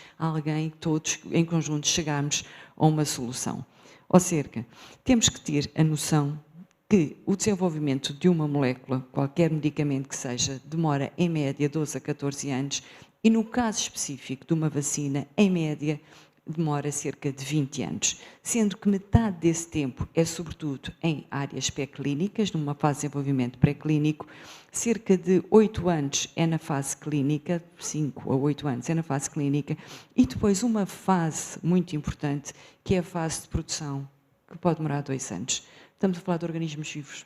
em conjunto chegarmos a uma solução. Ou seja, temos que ter a noção que o desenvolvimento de uma molécula, qualquer medicamento que seja, demora em média 12 a 14 anos, e no caso específico de uma vacina, em média, demora cerca de 20 anos, sendo que metade desse tempo é sobretudo em áreas pré-clínicas, numa fase de desenvolvimento pré-clínico, cerca de 8 anos é na fase clínica, 5 a 8 anos é na fase clínica, e depois uma fase muito importante, que é a fase de produção, que pode demorar 2 anos. Estamos a falar de organismos vivos.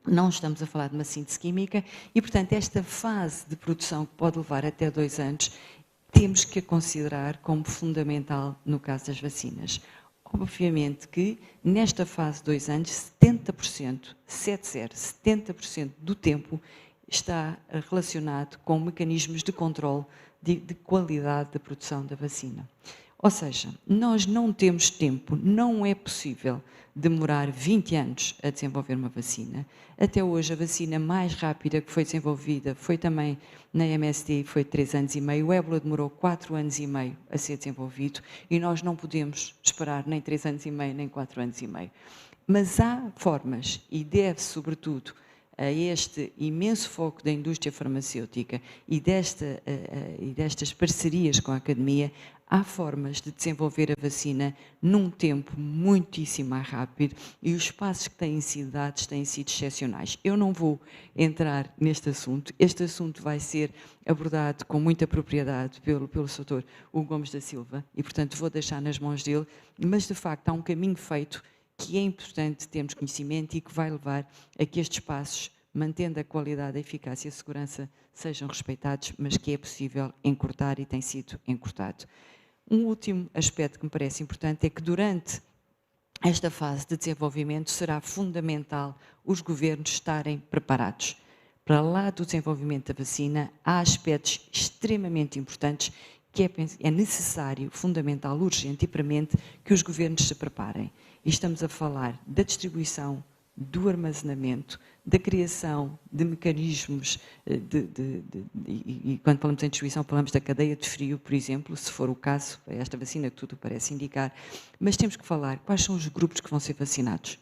Não estamos a falar de uma síntese química, e, portanto, esta fase de produção, que pode levar até 2 anos, temos que a considerar como fundamental no caso das vacinas. Obviamente que, nesta fase de 2 anos, 70% do tempo está relacionado com mecanismos de controle de qualidade da produção da vacina. Ou seja, nós não temos tempo, não é possível demorar 20 anos a desenvolver uma vacina. Até hoje, a vacina mais rápida que foi desenvolvida foi também na MSD, foi 3 anos e meio. O ébola demorou 4 anos e meio a ser desenvolvido, e nós não podemos esperar nem 3 anos e meio, nem 4 anos e meio. Mas há formas, e deve-se sobretudo a este imenso foco da indústria farmacêutica e destas parcerias com a academia, há formas de desenvolver a vacina num tempo muitíssimo mais rápido, e os passos que têm sido dados têm sido excepcionais. Eu não vou entrar neste assunto. Este assunto vai ser abordado com muita propriedade pelo Sr. Hugo Gomes da Silva, e, portanto, vou deixar nas mãos dele, mas, de facto, há um caminho feito que é importante termos conhecimento e que vai levar a que estes passos, mantendo a qualidade, a eficácia e a segurança, sejam respeitados, mas que é possível encurtar e tem sido encurtado. Um último aspecto que me parece importante é que, durante esta fase de desenvolvimento, será fundamental os governos estarem preparados. Para lá do desenvolvimento da vacina, há aspectos extremamente importantes que é necessário, fundamental, urgente e premente que os governos se preparem. E estamos a falar da distribuição, do armazenamento, da criação de mecanismos, e quando falamos em distribuição falamos da cadeia de frio, por exemplo, se for o caso, esta vacina que tudo parece indicar, mas temos que falar quais são os grupos que vão ser vacinados,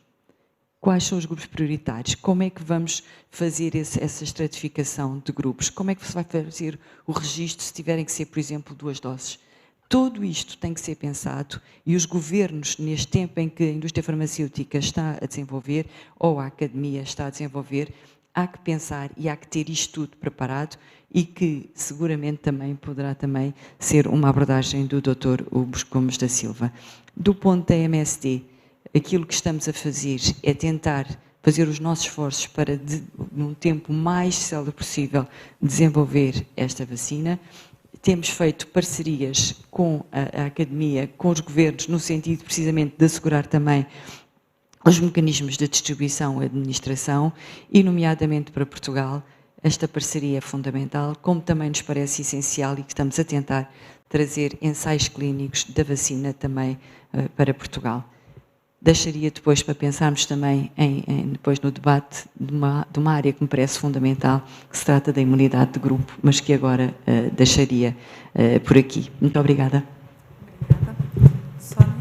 quais são os grupos prioritários, como é que vamos fazer essa estratificação de grupos, como é que se vai fazer o registro se tiverem que ser, por exemplo, 2 doses. Tudo isto tem que ser pensado, e os governos, neste tempo em que a indústria farmacêutica está a desenvolver, ou a academia está a desenvolver, há que pensar e há que ter isto tudo preparado, e que seguramente também poderá ser uma abordagem do Dr. Hugo Gomes da Silva. Do ponto da MSD, aquilo que estamos a fazer é tentar fazer os nossos esforços para, num tempo mais célere possível, desenvolver esta vacina. Temos feito parcerias com a academia, com os governos, no sentido precisamente de assegurar também os mecanismos de distribuição e administração, e nomeadamente para Portugal, esta parceria é fundamental, como também nos parece essencial e que estamos a tentar trazer ensaios clínicos da vacina também para Portugal. Deixaria depois para pensarmos também depois no debate de uma área que me parece fundamental, que se trata da imunidade de grupo, mas que agora deixaria por aqui. Muito obrigada. Sónia.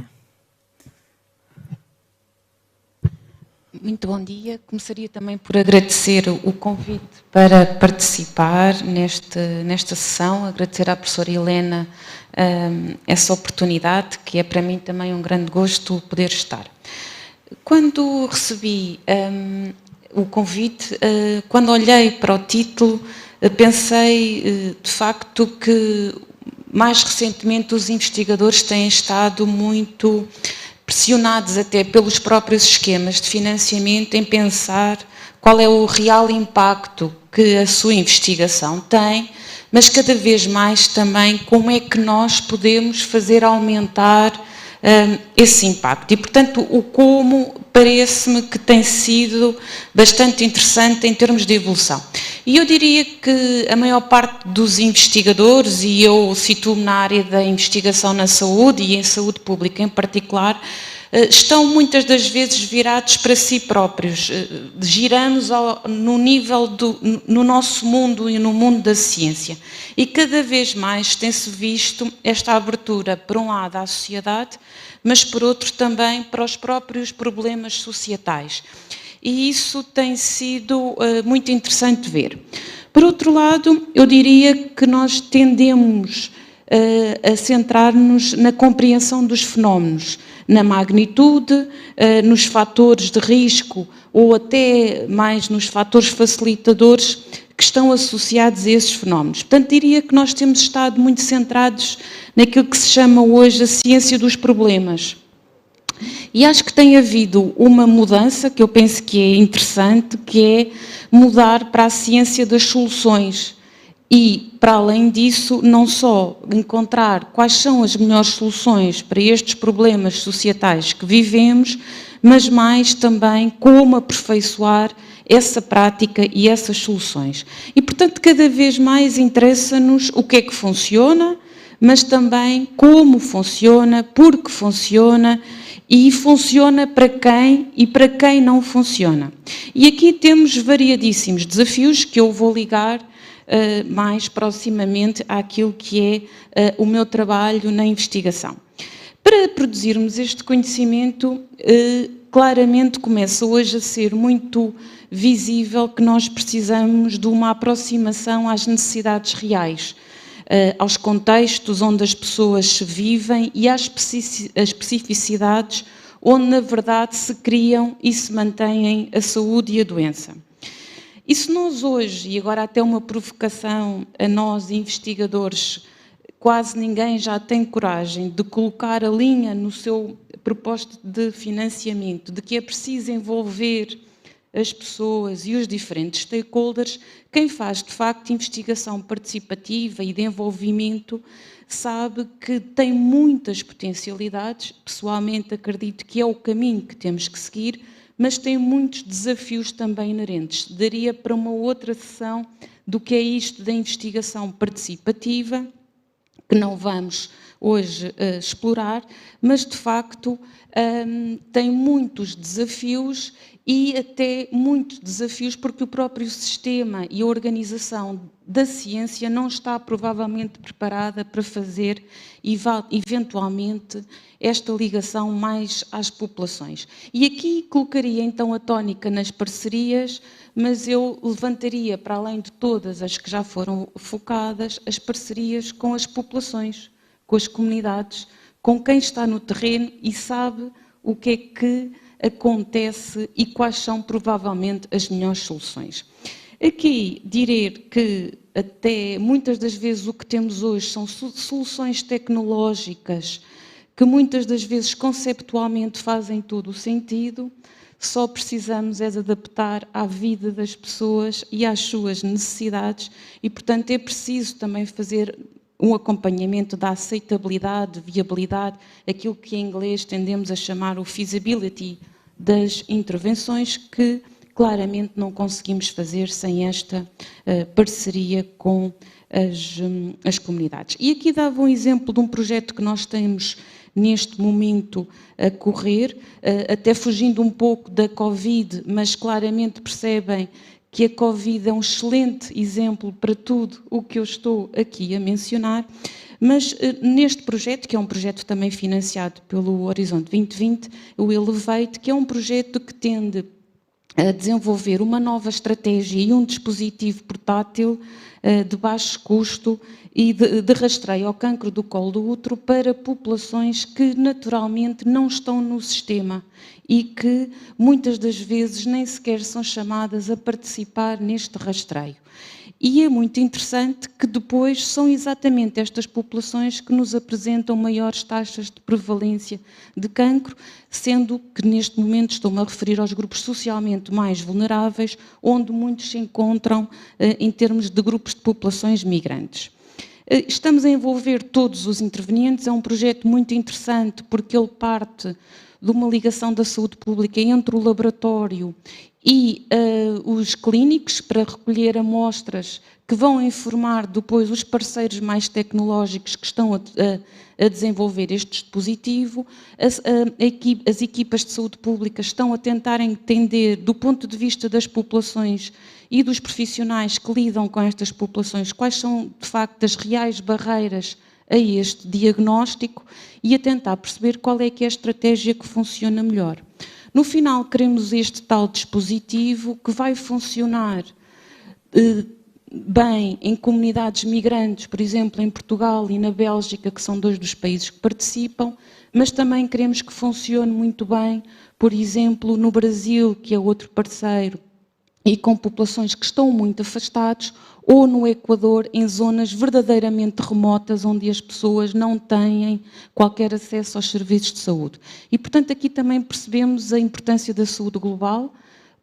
Muito bom dia. Começaria também por agradecer o convite para participar nesta sessão, agradecer à professora Helena essa oportunidade, que é para mim também um grande gosto poder estar. Quando recebi o convite, quando olhei para o título, pensei de facto que mais recentemente os investigadores têm estado muito pressionados até pelos próprios esquemas de financiamento em pensar qual é o real impacto que a sua investigação tem, mas cada vez mais também como é que nós podemos fazer aumentar esse impacto. E, portanto, o como parece-me que tem sido bastante interessante em termos de evolução. E eu diria que a maior parte dos investigadores, e eu situo-me na área da investigação na saúde e em saúde pública em particular, estão muitas das vezes virados para si próprios. Giramos no nível no nosso mundo e no mundo da ciência. E cada vez mais tem-se visto esta abertura, por um lado, à sociedade, mas por outro também para os próprios problemas societais. E isso tem sido muito interessante ver. Por outro lado, eu diria que nós tendemos a centrar-nos na compreensão dos fenómenos, na magnitude, nos fatores de risco ou até mais nos fatores facilitadores que estão associados a esses fenómenos. Portanto, diria que nós temos estado muito centrados naquilo que se chama hoje a ciência dos problemas. E acho que tem havido uma mudança que eu penso que é interessante, que é mudar para a ciência das soluções. E, para além disso, não só encontrar quais são as melhores soluções para estes problemas societais que vivemos, mas mais também como aperfeiçoar essa prática e essas soluções. E, portanto, cada vez mais interessa-nos o que é que funciona, mas também como funciona, por que funciona e funciona para quem e para quem não funciona. E aqui temos variadíssimos desafios que eu vou ligar mais proximamente àquilo que é o meu trabalho na investigação. Para produzirmos este conhecimento, claramente começa hoje a ser muito visível que nós precisamos de uma aproximação às necessidades reais, aos contextos onde as pessoas se vivem e às especificidades onde, na verdade, se criam e se mantêm a saúde e a doença. E se nós hoje, e agora até uma provocação a nós investigadores, quase ninguém já tem coragem de colocar a linha no seu proposta de financiamento, de que é preciso envolver as pessoas e os diferentes stakeholders, quem faz de facto investigação participativa e de envolvimento sabe que tem muitas potencialidades, pessoalmente acredito que é o caminho que temos que seguir, mas tem muitos desafios também inerentes. Daria para uma outra sessão do que é isto da investigação participativa, que não vamos hoje explorar, mas de facto tem muitos desafios e até muitos desafios porque o próprio sistema e a organização da ciência não está provavelmente preparada para fazer eventualmente esta ligação mais às populações. E aqui colocaria então a tónica nas parcerias, mas eu levantaria, para além de todas as que já foram focadas, as parcerias com as populações, com as comunidades, com quem está no terreno e sabe o que é que acontece e quais são provavelmente as melhores soluções. Aqui direi que até muitas das vezes o que temos hoje são soluções tecnológicas que muitas das vezes conceptualmente fazem todo o sentido, só precisamos é de adaptar à vida das pessoas e às suas necessidades e, portanto, é preciso também fazer um acompanhamento da aceitabilidade, viabilidade, aquilo que em inglês tendemos a chamar o feasibility das intervenções, que claramente não conseguimos fazer sem esta parceria com as comunidades. E aqui dava um exemplo de um projeto que nós temos neste momento a correr, até fugindo um pouco da Covid, mas claramente percebem que a Covid é um excelente exemplo para tudo o que eu estou aqui a mencionar, mas neste projeto, que é um projeto também financiado pelo Horizonte 2020, o Elevate, que é um projeto que tende a desenvolver uma nova estratégia e um dispositivo portátil de baixo custo e de rastreio ao cancro do colo do útero para populações que naturalmente não estão no sistema e que muitas das vezes nem sequer são chamadas a participar neste rastreio. E é muito interessante que depois são exatamente estas populações que nos apresentam maiores taxas de prevalência de cancro, sendo que neste momento estou-me a referir aos grupos socialmente mais vulneráveis, onde muitos se encontram em termos de grupos de populações migrantes. Estamos a envolver todos os intervenientes, é um projeto muito interessante porque ele parte de uma ligação da saúde pública entre o laboratório e os clínicos para recolher amostras que vão informar depois os parceiros mais tecnológicos que estão a desenvolver este dispositivo. As equipas de saúde pública estão a tentar entender, do ponto de vista das populações e dos profissionais que lidam com estas populações, quais são, de facto, as reais barreiras a este diagnóstico e a tentar perceber qual é que é a estratégia que funciona melhor. No final, queremos este tal dispositivo que vai funcionar bem em comunidades migrantes, por exemplo, em Portugal e na Bélgica, que são dois dos países que participam, mas também queremos que funcione muito bem, por exemplo, no Brasil, que é outro parceiro, e com populações que estão muito afastados, ou no Equador, em zonas verdadeiramente remotas, onde as pessoas não têm qualquer acesso aos serviços de saúde. E, portanto, aqui também percebemos a importância da saúde global,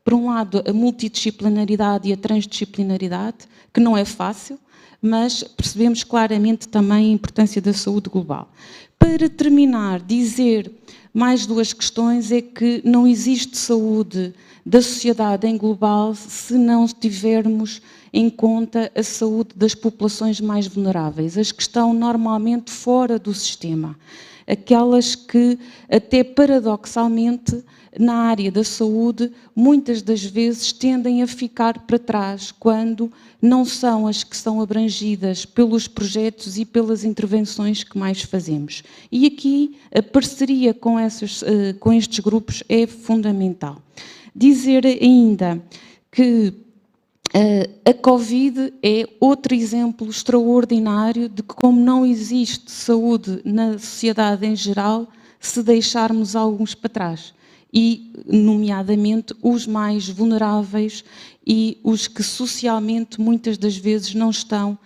por um lado, a multidisciplinaridade e a transdisciplinaridade, que não é fácil, mas percebemos claramente também a importância da saúde global. Para terminar, dizer mais duas questões, é que não existe saúde da sociedade em global se não tivermos em conta a saúde das populações mais vulneráveis, as que estão normalmente fora do sistema, aquelas que, até paradoxalmente, na área da saúde, muitas das vezes tendem a ficar para trás, quando não são as que são abrangidas pelos projetos e pelas intervenções que mais fazemos. E aqui a parceria com estes grupos é fundamental. Dizer ainda que a Covid é outro exemplo extraordinário de que, como não existe saúde na sociedade em geral, se deixarmos alguns para trás. E, nomeadamente, os mais vulneráveis e os que socialmente muitas das vezes não estão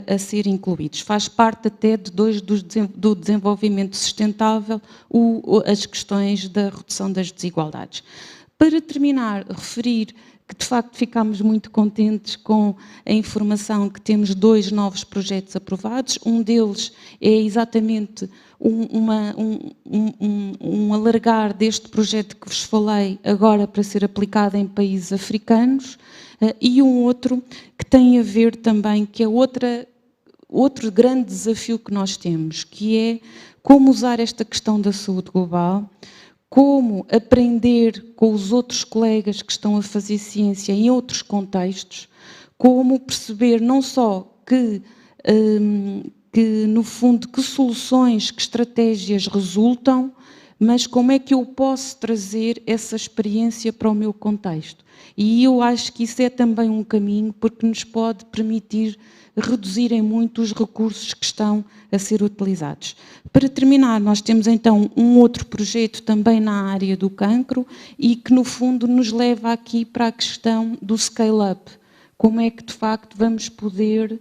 a ser incluídos. Faz parte até do desenvolvimento sustentável as questões da redução das desigualdades. Para terminar, referir que de facto ficámos muito contentes com a informação que temos 2 novos projetos aprovados. Um deles é exatamente um alargar deste projeto que vos falei agora para ser aplicado em países africanos, e um outro que tem a ver também, que é outro grande desafio que nós temos, que é como usar esta questão da saúde global, como aprender com os outros colegas que estão a fazer ciência em outros contextos, como perceber não só que no fundo, que soluções, que estratégias resultam, mas como é que eu posso trazer essa experiência para o meu contexto. E eu acho que isso é também um caminho, porque nos pode permitir reduzir em muito os recursos que estão a ser utilizados. Para terminar, nós temos então um outro projeto também na área do cancro e que no fundo nos leva aqui para a questão do scale-up. Como é que de facto vamos poder,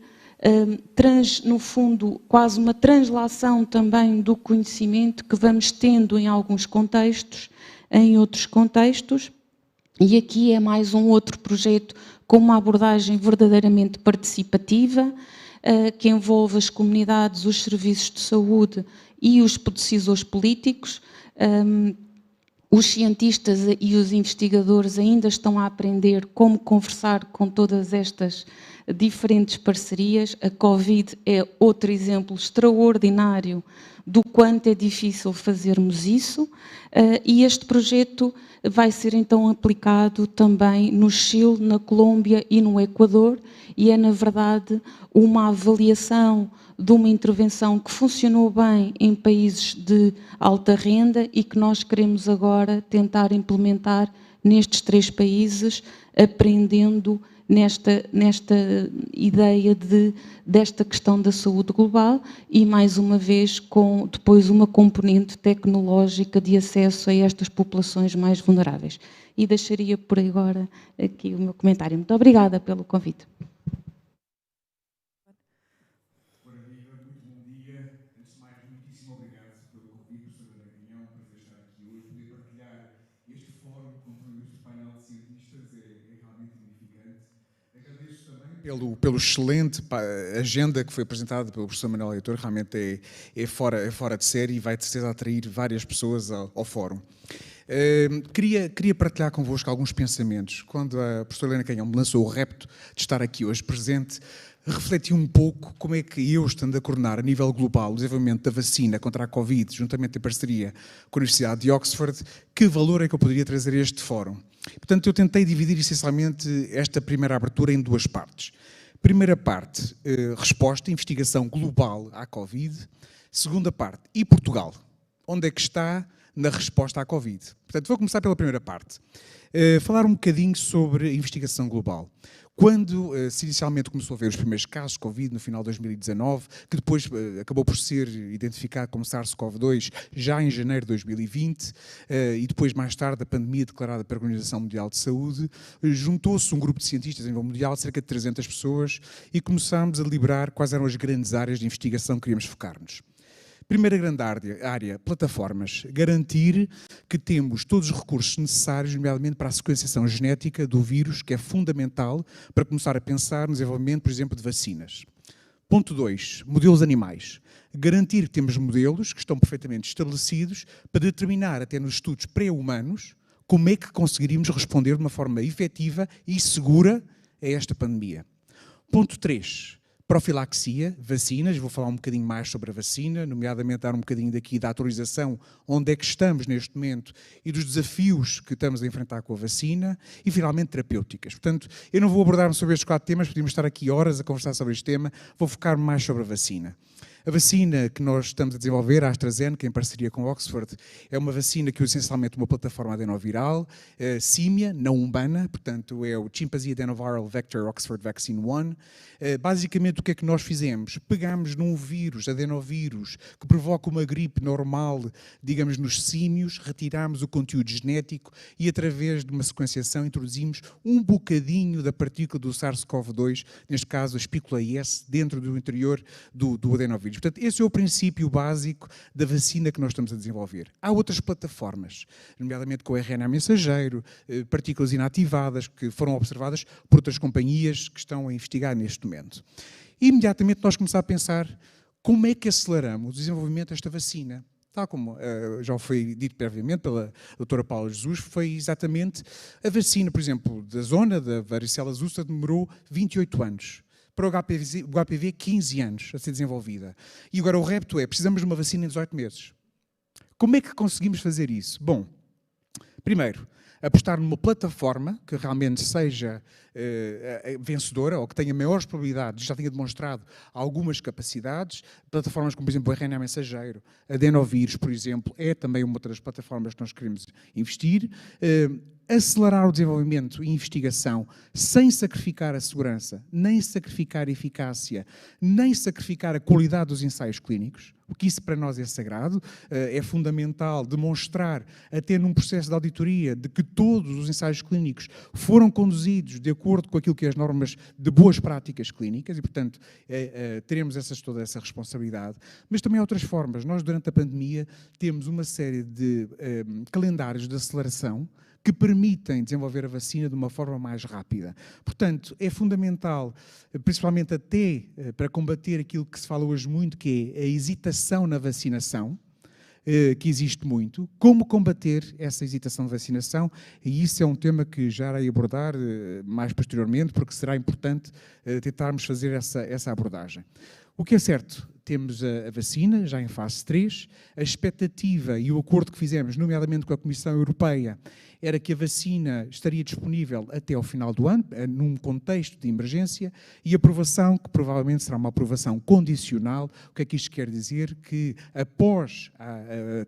no fundo, quase uma translação também do conhecimento que vamos tendo em alguns contextos, em outros contextos, E aqui é mais um outro projeto com uma abordagem verdadeiramente participativa, que envolve as comunidades, os serviços de saúde e os decisores políticos. Os cientistas e os investigadores ainda estão a aprender como conversar com todas estas diferentes parcerias. A Covid é outro exemplo extraordinário do quanto é difícil fazermos isso, e este projeto vai ser então aplicado também no Chile, na Colômbia e no Equador, e é na verdade uma avaliação de uma intervenção que funcionou bem em países de alta renda e que nós queremos agora tentar implementar nestes 3 países, aprendendo nesta ideia desta questão da saúde global e, mais uma vez, com depois uma componente tecnológica de acesso a estas populações mais vulneráveis. E deixaria por agora aqui o meu comentário. Muito obrigada pelo convite. Pelo excelente agenda que foi apresentada pelo professor Manuel Leitor, realmente é fora de série e vai de certeza atrair várias pessoas ao fórum. Queria partilhar convosco alguns pensamentos. Quando a professora Helena Canhão me lançou o repto de estar aqui hoje presente, refleti um pouco como é que eu, estando a coordenar a nível global o desenvolvimento da vacina contra a Covid, juntamente em parceria com a Universidade de Oxford, que valor é que eu poderia trazer a este fórum. Portanto, eu tentei dividir essencialmente esta primeira abertura em 2 partes. Primeira parte, resposta, investigação global à Covid. Segunda parte, e Portugal? Onde é que está na resposta à Covid? Portanto, vou começar pela primeira parte. Falar um bocadinho sobre a investigação global. Quando se inicialmente começou a ver os primeiros casos de Covid no final de 2019, que depois acabou por ser identificado como SARS-CoV-2 já em janeiro de 2020, e depois mais tarde a pandemia declarada pela Organização Mundial de Saúde, juntou-se um grupo de cientistas a nível mundial, cerca de 300 pessoas, e começámos a deliberar quais eram as grandes áreas de investigação que queríamos focar-nos. Primeira grande área, plataformas. Garantir que temos todos os recursos necessários, nomeadamente para a sequenciação genética do vírus, que é fundamental para começar a pensar no desenvolvimento, por exemplo, de vacinas. Ponto 2, modelos animais. Garantir que temos modelos que estão perfeitamente estabelecidos para determinar, até nos estudos pré-humanos, como é que conseguiríamos responder de uma forma efetiva e segura a esta pandemia. Ponto 3. Profilaxia, vacinas, vou falar um bocadinho mais sobre a vacina, nomeadamente dar um bocadinho daqui da atualização, onde é que estamos neste momento e dos desafios que estamos a enfrentar com a vacina, e finalmente terapêuticas. Portanto, eu não vou abordar sobre estes 4 temas, podíamos estar aqui horas a conversar sobre este tema, vou focar-me mais sobre a vacina. A vacina que nós estamos a desenvolver, a AstraZeneca, em parceria com Oxford, é uma vacina que usa essencialmente uma plataforma adenoviral, símia, não humana, portanto é o Chimpanzee Adenoviral Vector Oxford Vaccine 1. Basicamente o que é que nós fizemos? Pegámos num vírus, adenovírus, que provoca uma gripe normal, digamos, nos símios, retirámos o conteúdo genético e através de uma sequenciação introduzimos um bocadinho da partícula do SARS-CoV-2, neste caso a espícula S, dentro do interior do adenovírus. Portanto, esse é o princípio básico da vacina que nós estamos a desenvolver. Há outras plataformas, nomeadamente com o RNA mensageiro, partículas inativadas, que foram observadas por outras companhias que estão a investigar neste momento. E, imediatamente nós começamos a pensar como é que aceleramos o desenvolvimento desta vacina. Tal como já foi dito previamente pela doutora Paula Jesus, foi exatamente a vacina, por exemplo, da zona da varicela zoster demorou 28 anos. Para o HPV, 15 anos a ser desenvolvida. E agora o repto é, precisamos de uma vacina em 18 meses. Como é que conseguimos fazer isso? Bom, primeiro, apostar numa plataforma que realmente seja vencedora ou que tenha maiores probabilidades, já tenha demonstrado algumas capacidades. Plataformas como, por exemplo, o RNA mensageiro, adenovírus, por exemplo, é também uma das plataformas que nós queremos investir. Acelerar o desenvolvimento e investigação sem sacrificar a segurança, nem sacrificar a eficácia, nem sacrificar a qualidade dos ensaios clínicos, porque isso para nós é sagrado, é fundamental demonstrar, até num processo de auditoria, de que todos os ensaios clínicos foram conduzidos de acordo com aquilo que é as normas de boas práticas clínicas e, portanto, teremos toda essa responsabilidade. Mas também há outras formas. Nós, durante a pandemia, temos uma série de calendários de aceleração que permitem desenvolver a vacina de uma forma mais rápida. Portanto, é fundamental, principalmente até para combater aquilo que se fala hoje muito, que é a hesitação na vacinação, que existe muito, como combater essa hesitação de vacinação, e isso é um tema que já irei abordar mais posteriormente, porque será importante tentarmos fazer essa abordagem. O que é certo, temos a vacina, já em fase 3, a expectativa e o acordo que fizemos, nomeadamente com a Comissão Europeia, era que a vacina estaria disponível até ao final do ano, num contexto de emergência, e aprovação, que provavelmente será uma aprovação condicional. O que é que isto quer dizer? Que após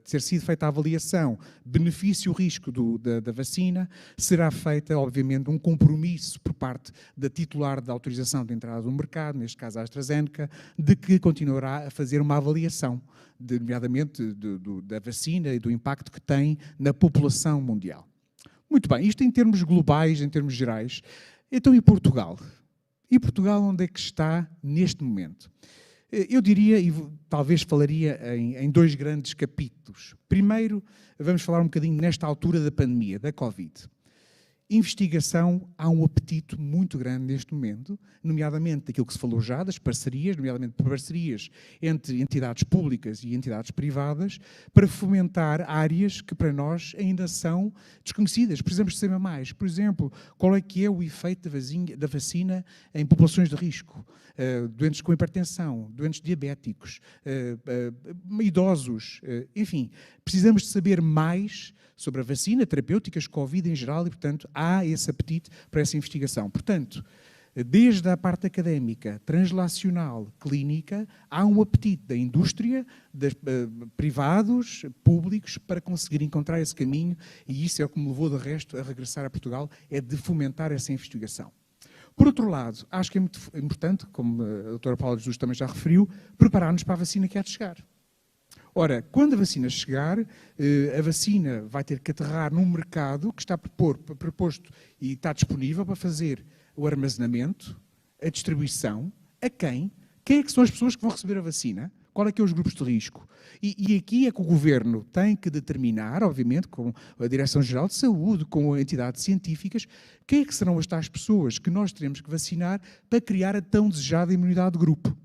ter sido feita a avaliação benefício-risco da vacina, será feita, obviamente, um compromisso por parte da titular da autorização de entrada no mercado, neste caso a AstraZeneca, de que continuará a fazer uma avaliação, nomeadamente da vacina e do impacto que tem na população mundial. Muito bem, isto em termos globais, em termos gerais. Então, e Portugal? E Portugal onde é que está neste momento? Eu diria, e talvez falaria em 2 grandes capítulos. Primeiro, vamos falar um bocadinho nesta altura da pandemia, da Covid. Investigação, há um apetite muito grande neste momento, nomeadamente daquilo que se falou já, das parcerias, nomeadamente parcerias entre entidades públicas e entidades privadas, para fomentar áreas que para nós ainda são desconhecidas. Precisamos de saber mais. Por exemplo, qual é que é o efeito da vacina em populações de risco? Doentes com hipertensão, doentes diabéticos, idosos, enfim. Precisamos de saber mais sobre a vacina, terapêuticas, Covid em geral, e, portanto, há esse apetite para essa investigação. Portanto, desde a parte académica, translacional, clínica, há um apetite da indústria, privados, públicos, para conseguir encontrar esse caminho, e isso é o que me levou, de resto, a regressar a Portugal, é de fomentar essa investigação. Por outro lado, acho que é muito importante, como a doutora Paula Jesus também já referiu, preparar-nos para a vacina que há de chegar. Ora, quando a vacina chegar, a vacina vai ter que aterrar num mercado que está proposto e está disponível para fazer o armazenamento, a distribuição, a quem? Quem é que são as pessoas que vão receber a vacina? Qual é que é os grupos de risco? E aqui é que o Governo tem que determinar, obviamente, com a Direção-Geral de Saúde, com entidades científicas, quem é que serão as tais pessoas que nós teremos que vacinar para criar a tão desejada imunidade de grupo,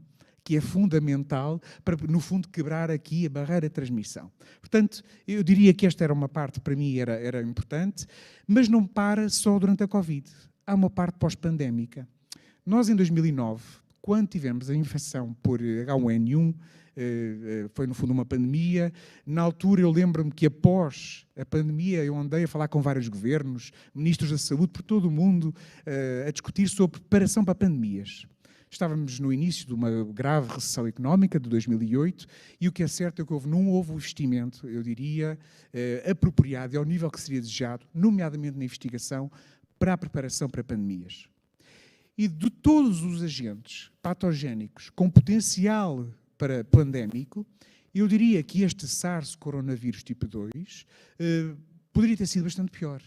que é fundamental para, no fundo, quebrar aqui a barreira de transmissão. Portanto, eu diria que esta era uma parte, para mim, era importante, mas não para só durante a Covid. Há uma parte pós-pandémica. Nós, em 2009, quando tivemos a infecção por H1N1, foi, no fundo, uma pandemia. Na altura, eu lembro-me que, após a pandemia, eu andei a falar com vários governos, ministros da saúde, por todo o mundo, a discutir sobre preparação para pandemias. Estávamos no início de uma grave recessão económica de 2008 e o que é certo é que não houve o investimento, eu diria, apropriado e ao nível que seria desejado, nomeadamente na investigação, para a preparação para pandemias. E de todos os agentes patogénicos com potencial para pandémico, eu diria que este SARS coronavírus tipo 2 poderia ter sido bastante pior,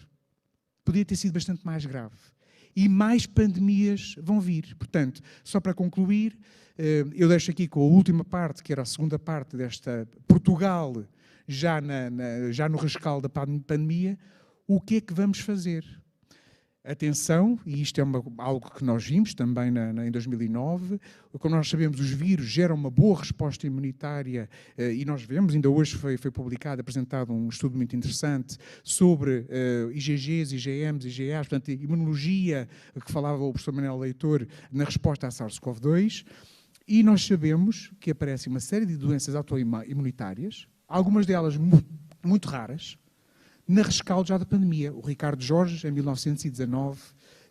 poderia ter sido bastante mais grave. E mais pandemias vão vir. Portanto, só para concluir, eu deixo aqui com a última parte, que era a segunda parte desta Portugal, já no rescaldo da pandemia, o que é que vamos fazer? Atenção, e isto é algo que nós vimos também em 2009, como nós sabemos, os vírus geram uma boa resposta imunitária e nós vemos, ainda hoje foi publicado, apresentado um estudo muito interessante sobre IgGs, IgMs, IgAs, portanto, imunologia, que falava o professor Manuel Leitor na resposta à SARS-CoV-2, e nós sabemos que aparece uma série de doenças autoimunitárias, algumas delas muito raras, na rescaldo já da pandemia. O Ricardo Jorge, em 1919,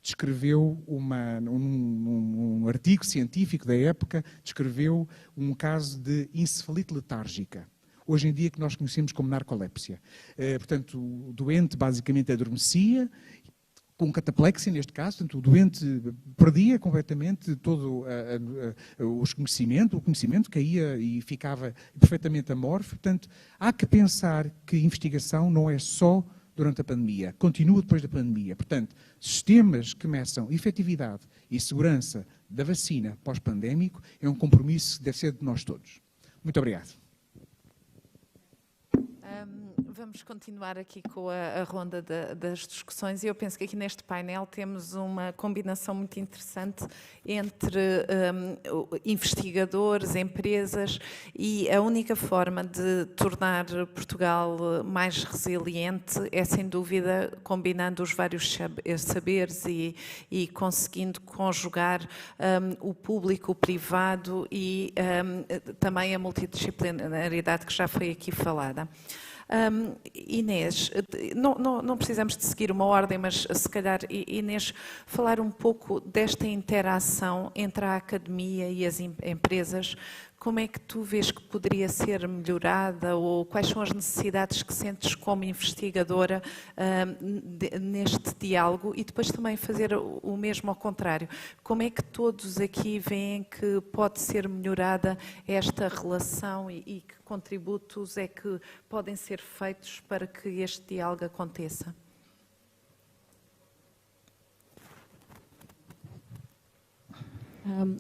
descreveu um artigo científico da época, descreveu um caso de encefalite letárgica, hoje em dia que nós conhecemos como narcolépsia. Portanto, o doente basicamente adormecia, com cataplexia neste caso, portanto, o doente perdia completamente todo o conhecimento caía e ficava perfeitamente amorfo. Portanto, há que pensar que a investigação não é só durante a pandemia, continua depois da pandemia. Portanto, sistemas que meçam efetividade e segurança da vacina pós-pandémico é um compromisso que deve ser de nós todos. Muito obrigado. Vamos continuar aqui com a ronda das discussões e eu penso que aqui neste painel temos uma combinação muito interessante entre investigadores, empresas, e a única forma de tornar Portugal mais resiliente é sem dúvida combinando os vários saberes e conseguindo conjugar o público, o privado e também a multidisciplinaridade que já foi aqui falada. Inês, não precisamos de seguir uma ordem, mas se calhar, Inês, falar um pouco desta interação entre a academia e as empresas, como é que tu vês que poderia ser melhorada ou quais são as necessidades que sentes como investigadora neste diálogo e depois também fazer o mesmo ao contrário. Como é que todos aqui veem que pode ser melhorada esta relação e que contributos é que podem ser feitos para que este diálogo aconteça?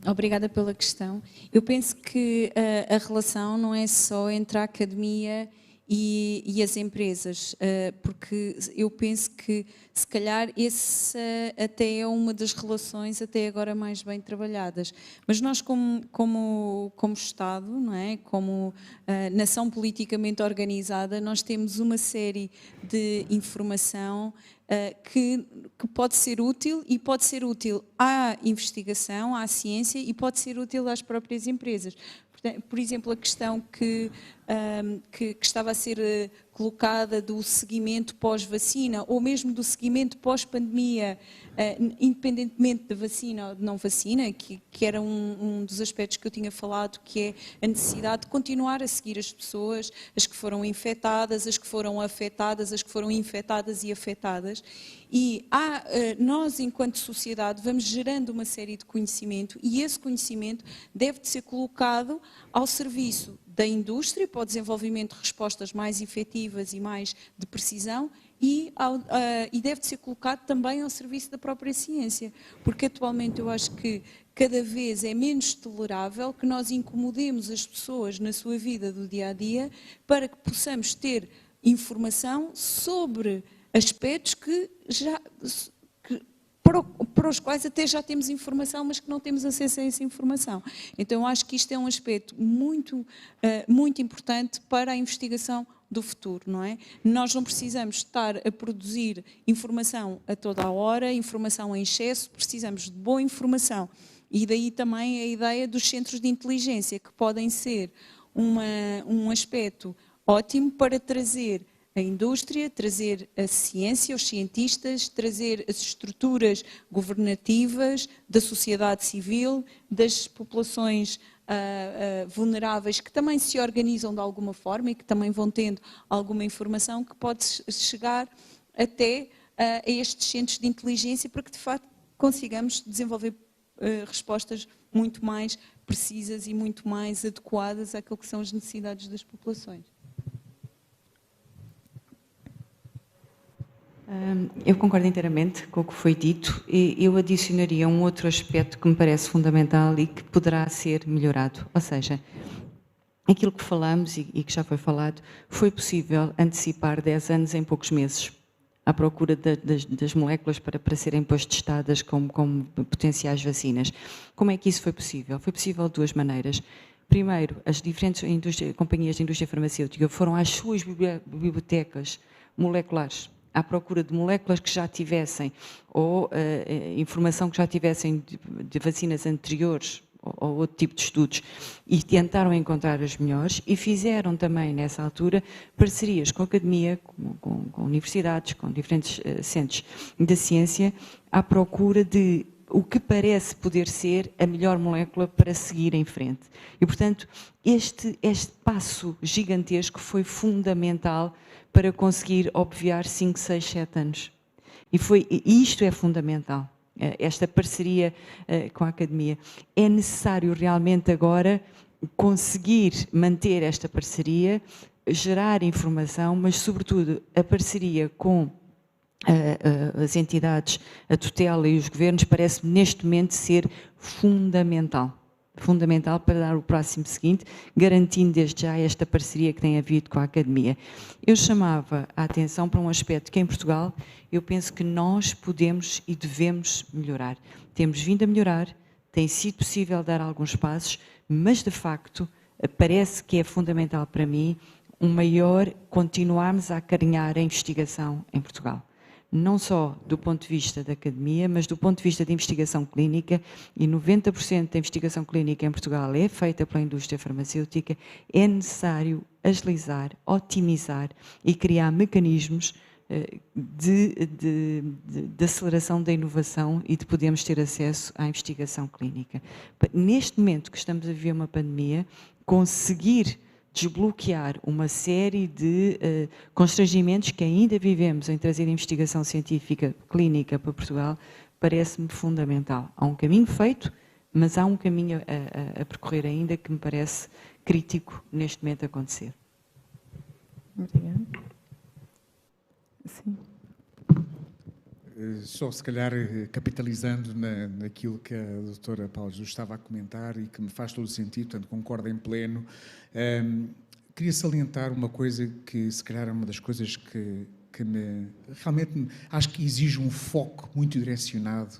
Obrigada pela questão. Eu penso que a relação não é só entre a academia e as empresas, porque eu penso que se calhar esse até é uma das relações até agora mais bem trabalhadas. Mas nós como Estado, não é? Como nação politicamente organizada, nós temos uma série de informação que pode ser útil e pode ser útil à investigação, à ciência e pode ser útil às próprias empresas. Por exemplo, a questão que estava a ser colocada do seguimento pós-vacina ou mesmo do seguimento pós-pandemia, independentemente da vacina ou de não vacina, que era um dos aspectos que eu tinha falado, que é a necessidade de continuar a seguir as pessoas, as que foram infectadas, as que foram afetadas, as que foram infectadas e afetadas. E nós, enquanto sociedade, vamos gerando uma série de conhecimento e esse conhecimento deve de ser colocado ao serviço da indústria para o desenvolvimento de respostas mais efetivas e mais de precisão e deve de ser colocado também ao serviço da própria ciência, porque atualmente eu acho que cada vez é menos tolerável que nós incomodemos as pessoas na sua vida do dia-a-dia para que possamos ter informação sobre aspectos para os quais até já temos informação, mas que não temos acesso a essa informação. Então, eu acho que isto é um aspecto muito importante para a investigação do futuro, não é? Nós não precisamos estar a produzir informação a toda a hora, informação em excesso, precisamos de boa informação. E daí também a ideia dos centros de inteligência, que podem ser um aspecto ótimo para trazer a indústria, trazer a ciência, os cientistas, trazer as estruturas governativas, da sociedade civil, das populações vulneráveis que também se organizam de alguma forma e que também vão tendo alguma informação que pode chegar até a estes centros de inteligência para que de facto consigamos desenvolver respostas muito mais precisas e muito mais adequadas àquilo que são as necessidades das populações. Eu concordo inteiramente com o que foi dito e eu adicionaria um outro aspecto que me parece fundamental e que poderá ser melhorado. Ou seja, aquilo que falamos e que já foi falado, foi possível antecipar 10 anos em poucos meses à procura das moléculas para serem depois testadas como potenciais vacinas. Como é que isso foi possível? Foi possível de duas maneiras. Primeiro, as diferentes companhias de indústria farmacêutica foram às suas bibliotecas moleculares à procura de moléculas que já tivessem ou informação que já tivessem de vacinas anteriores ou outro tipo de estudos e tentaram encontrar as melhores e fizeram também nessa altura parcerias com a academia, com universidades, com diferentes centros da ciência à procura de o que parece poder ser a melhor molécula para seguir em frente. E, portanto, este passo gigantesco foi fundamental para conseguir obviar 5, 6, 7 anos. E isto é fundamental, esta parceria com a academia. É necessário realmente agora conseguir manter esta parceria, gerar informação, mas, sobretudo, a parceria com as entidades, a tutela e os governos parece-me neste momento ser fundamental. fundamental para dar o próximo seguinte, garantindo desde já esta parceria que tem havido com a Academia. Eu chamava a atenção para um aspecto que em Portugal eu penso que nós podemos e devemos melhorar. Temos vindo a melhorar, tem sido possível dar alguns passos, mas de facto parece que é fundamental para mim continuarmos a acarinhar a investigação em Portugal. Não só do ponto de vista da academia, mas do ponto de vista de investigação clínica, e 90% da investigação clínica em Portugal é feita pela indústria farmacêutica, é necessário agilizar, otimizar e criar mecanismos de aceleração da inovação e de podermos ter acesso à investigação clínica. Neste momento que estamos a viver uma pandemia, conseguir desbloquear uma série de constrangimentos que ainda vivemos em trazer investigação científica clínica para Portugal, parece-me fundamental. Há um caminho feito, mas há um caminho a percorrer ainda que me parece crítico neste momento acontecer. Obrigada. Sim. Só se calhar capitalizando naquilo que a doutora Paula Jesus estava a comentar e que me faz todo o sentido, portanto concordo em pleno. Queria salientar uma coisa que se calhar é uma das coisas que realmente acho que exige um foco muito direcionado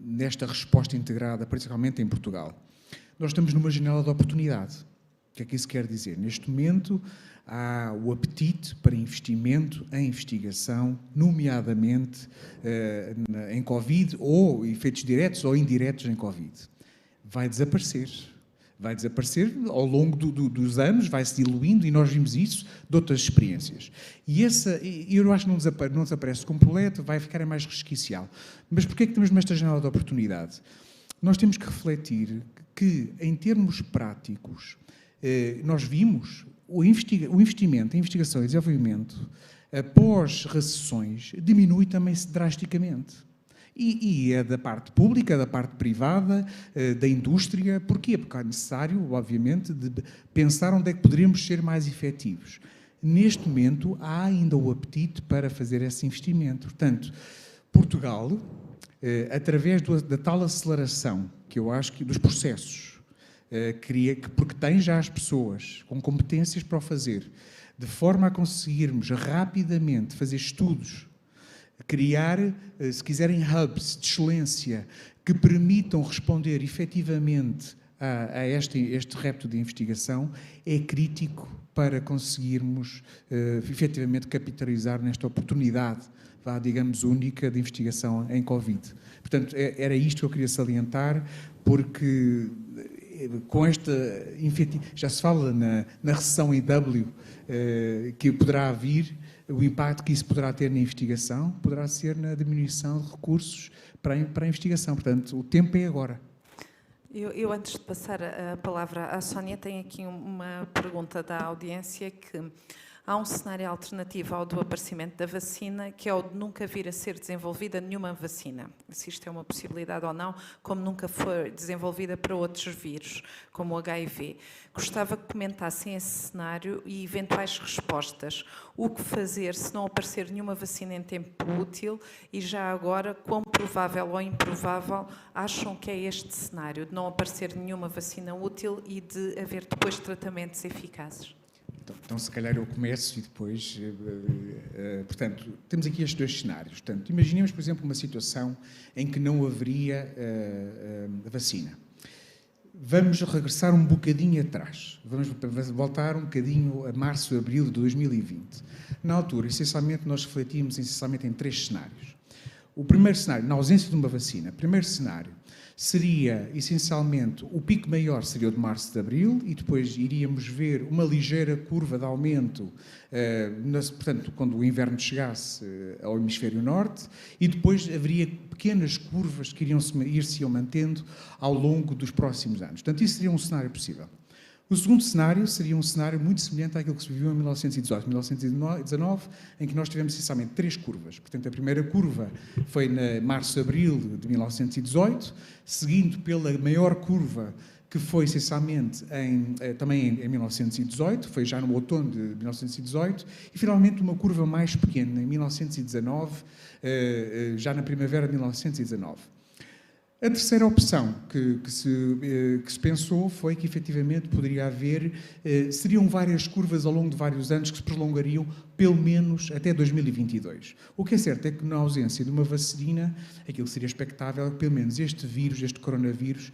nesta resposta integrada, principalmente em Portugal. Nós estamos numa janela de oportunidade. O que é que isso quer dizer? Neste momento há o apetite para investimento em investigação, nomeadamente em Covid, ou efeitos diretos ou indiretos em Covid. Vai desaparecer. Vai desaparecer ao longo dos anos, vai se diluindo, e nós vimos isso de outras experiências. E eu acho que não desaparece completo, vai ficar mais resquicial. Mas porquê é que temos nesta janela de oportunidade? Nós temos que refletir que, em termos práticos, nós vimos o investimento em investigação e desenvolvimento, após recessões, diminui também drasticamente. E é da parte pública, da parte privada, da indústria. Porquê? Porque é necessário, obviamente, de pensar onde é que poderíamos ser mais efetivos. Neste momento, há ainda o apetite para fazer esse investimento. Portanto, Portugal, através da tal aceleração, que eu acho que dos processos, porque tem já as pessoas com competências para o fazer, de forma a conseguirmos rapidamente fazer estudos, criar, se quiserem, hubs de excelência que permitam responder efetivamente a este repto de investigação, é crítico para conseguirmos efetivamente capitalizar nesta oportunidade, digamos, única de investigação em Covid. Portanto, era isto que eu queria salientar, porque com esta, já se fala na recessão em W que poderá vir, o impacto que isso poderá ter na investigação poderá ser na diminuição de recursos para a investigação. Portanto, o tempo é agora. Eu, antes de passar a palavra à Sónia, tenho aqui uma pergunta da audiência, que há um cenário alternativo ao do aparecimento da vacina, que é o de nunca vir a ser desenvolvida nenhuma vacina. Se isto é uma possibilidade ou não, como nunca foi desenvolvida para outros vírus, como o HIV. Gostava que comentassem esse cenário e eventuais respostas. O que fazer se não aparecer nenhuma vacina em tempo útil, e já agora, quão provável ou improvável acham que é este cenário, de não aparecer nenhuma vacina útil e de haver depois tratamentos eficazes? Então, se calhar eu começo e depois... portanto, temos aqui estes dois cenários. Portanto, imaginemos, por exemplo, uma situação em que não haveria vacina. Vamos regressar um bocadinho atrás. Vamos voltar um bocadinho a março, abril de 2020. Na altura, essencialmente, nós refletimos em três cenários. O primeiro cenário, na ausência de uma vacina, o primeiro cenário seria, essencialmente, o pico maior seria o de março de abril, e depois iríamos ver uma ligeira curva de aumento, portanto, quando o inverno chegasse ao hemisfério norte, e depois haveria pequenas curvas que ir-se mantendo ao longo dos próximos anos. Portanto, isso seria um cenário possível. O segundo cenário seria um cenário muito semelhante àquilo que se viveu em 1918, 1919, em que nós tivemos essencialmente três curvas. Portanto, a primeira curva foi em março-abril de 1918, seguindo pela maior curva, que foi essencialmente também em 1918, foi já no outono de 1918, e finalmente uma curva mais pequena, em 1919, já na primavera de 1919. A terceira opção que se pensou foi que, efetivamente, poderia haver, seriam várias curvas ao longo de vários anos que se prolongariam pelo menos até 2022. O que é certo é que, na ausência de uma vacina, aquilo que seria expectável é que, pelo menos, este vírus, este coronavírus,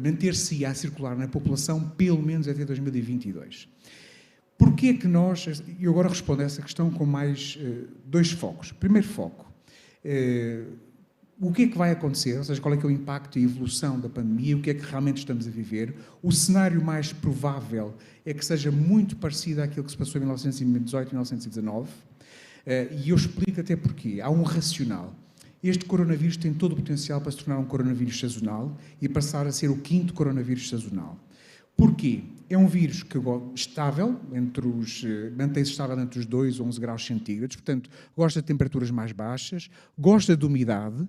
manter-se a circular na população pelo menos até 2022. Porquê que nós... Eu agora respondo a essa questão com mais dois focos. Primeiro foco... o que é que vai acontecer, ou seja, qual é que é o impacto e a evolução da pandemia, o que é que realmente estamos a viver. O cenário mais provável é que seja muito parecido àquilo que se passou em 1918 e 1919, e eu explico até porquê. Há um racional. Este coronavírus tem todo o potencial para se tornar um coronavírus sazonal e passar a ser o 5º coronavírus sazonal. Porquê? É um vírus que estável, mantém-se estável entre os 2 e 11 graus centígrados, portanto, gosta de temperaturas mais baixas, gosta de umidade.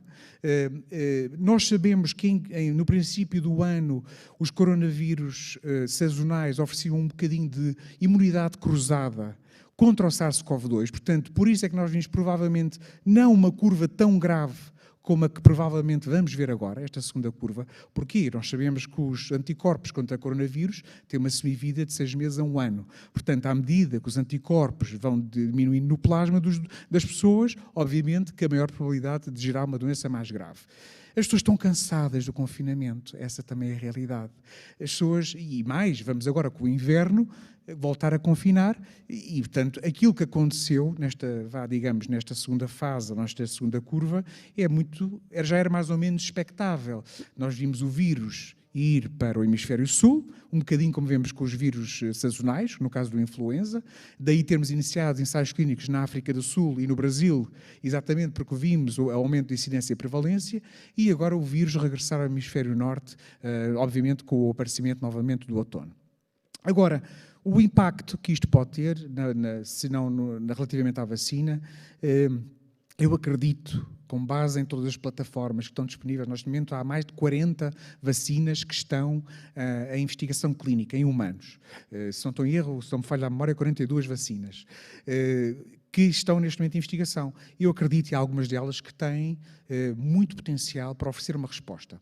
Nós sabemos que no princípio do ano os coronavírus sazonais ofereciam um bocadinho de imunidade cruzada contra o SARS-CoV-2, portanto, por isso é que nós vimos provavelmente não uma curva tão grave como a que provavelmente vamos ver agora, esta segunda curva. Porquê? Nós sabemos que os anticorpos contra coronavírus têm uma semivida de 6 meses a 1 ano. Portanto, à medida que os anticorpos vão diminuindo no plasma das pessoas, obviamente que a maior probabilidade de gerar uma doença mais grave. As pessoas estão cansadas do confinamento, essa também é a realidade. As pessoas, e mais, vamos agora com o inverno, voltar a confinar e, portanto, aquilo que aconteceu nesta segunda fase, nesta segunda curva, já era mais ou menos expectável. Nós vimos o vírus ir para o hemisfério sul, um bocadinho como vemos com os vírus sazonais, no caso do influenza, daí termos iniciado ensaios clínicos na África do Sul e no Brasil, exatamente porque vimos o aumento de incidência e prevalência, e agora o vírus regressar ao hemisfério norte, obviamente com o aparecimento novamente do outono. Agora, o impacto que isto pode ter, relativamente à vacina, eu acredito, com base em todas as plataformas que estão disponíveis, neste momento há mais de 40 vacinas que estão em investigação clínica, em humanos. Se não estou em erro, se não me falha a memória, 42 vacinas que estão neste momento em investigação. Eu acredito que há algumas delas que têm muito potencial para oferecer uma resposta.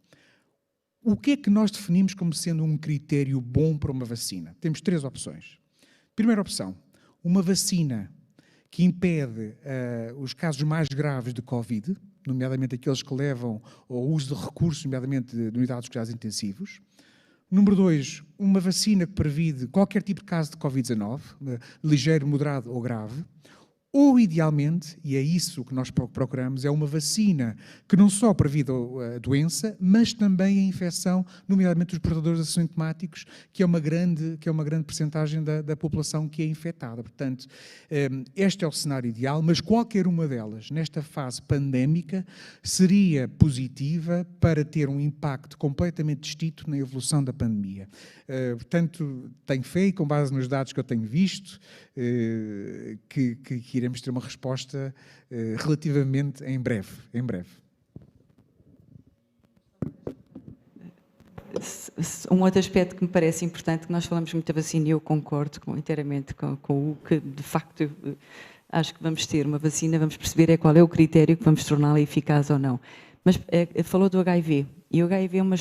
O que é que nós definimos como sendo um critério bom para uma vacina? Temos 3 opções. Primeira opção, uma vacina que impede os casos mais graves de Covid, nomeadamente aqueles que levam ao uso de recursos, nomeadamente de unidades de cuidados intensivos. Número 2, uma vacina que previne qualquer tipo de caso de Covid-19, ligeiro, moderado ou grave. Ou, idealmente, e é isso que nós procuramos, é uma vacina que não só previne a doença, mas também a infecção, nomeadamente dos portadores assintomáticos, que é uma grande percentagem da população que é infectada. Portanto, este é o cenário ideal, mas qualquer uma delas, nesta fase pandémica, seria positiva para ter um impacto completamente distinto na evolução da pandemia. Portanto, tenho fé, e com base nos dados que eu tenho visto, que iremos ter uma resposta relativamente em breve. Um outro aspecto que me parece importante, que nós falamos muito da vacina e eu concordo inteiramente com o que, de facto, acho que vamos ter uma vacina, vamos perceber qual é o critério que vamos torná-la eficaz ou não. Mas falou do HIV, e o HIV é um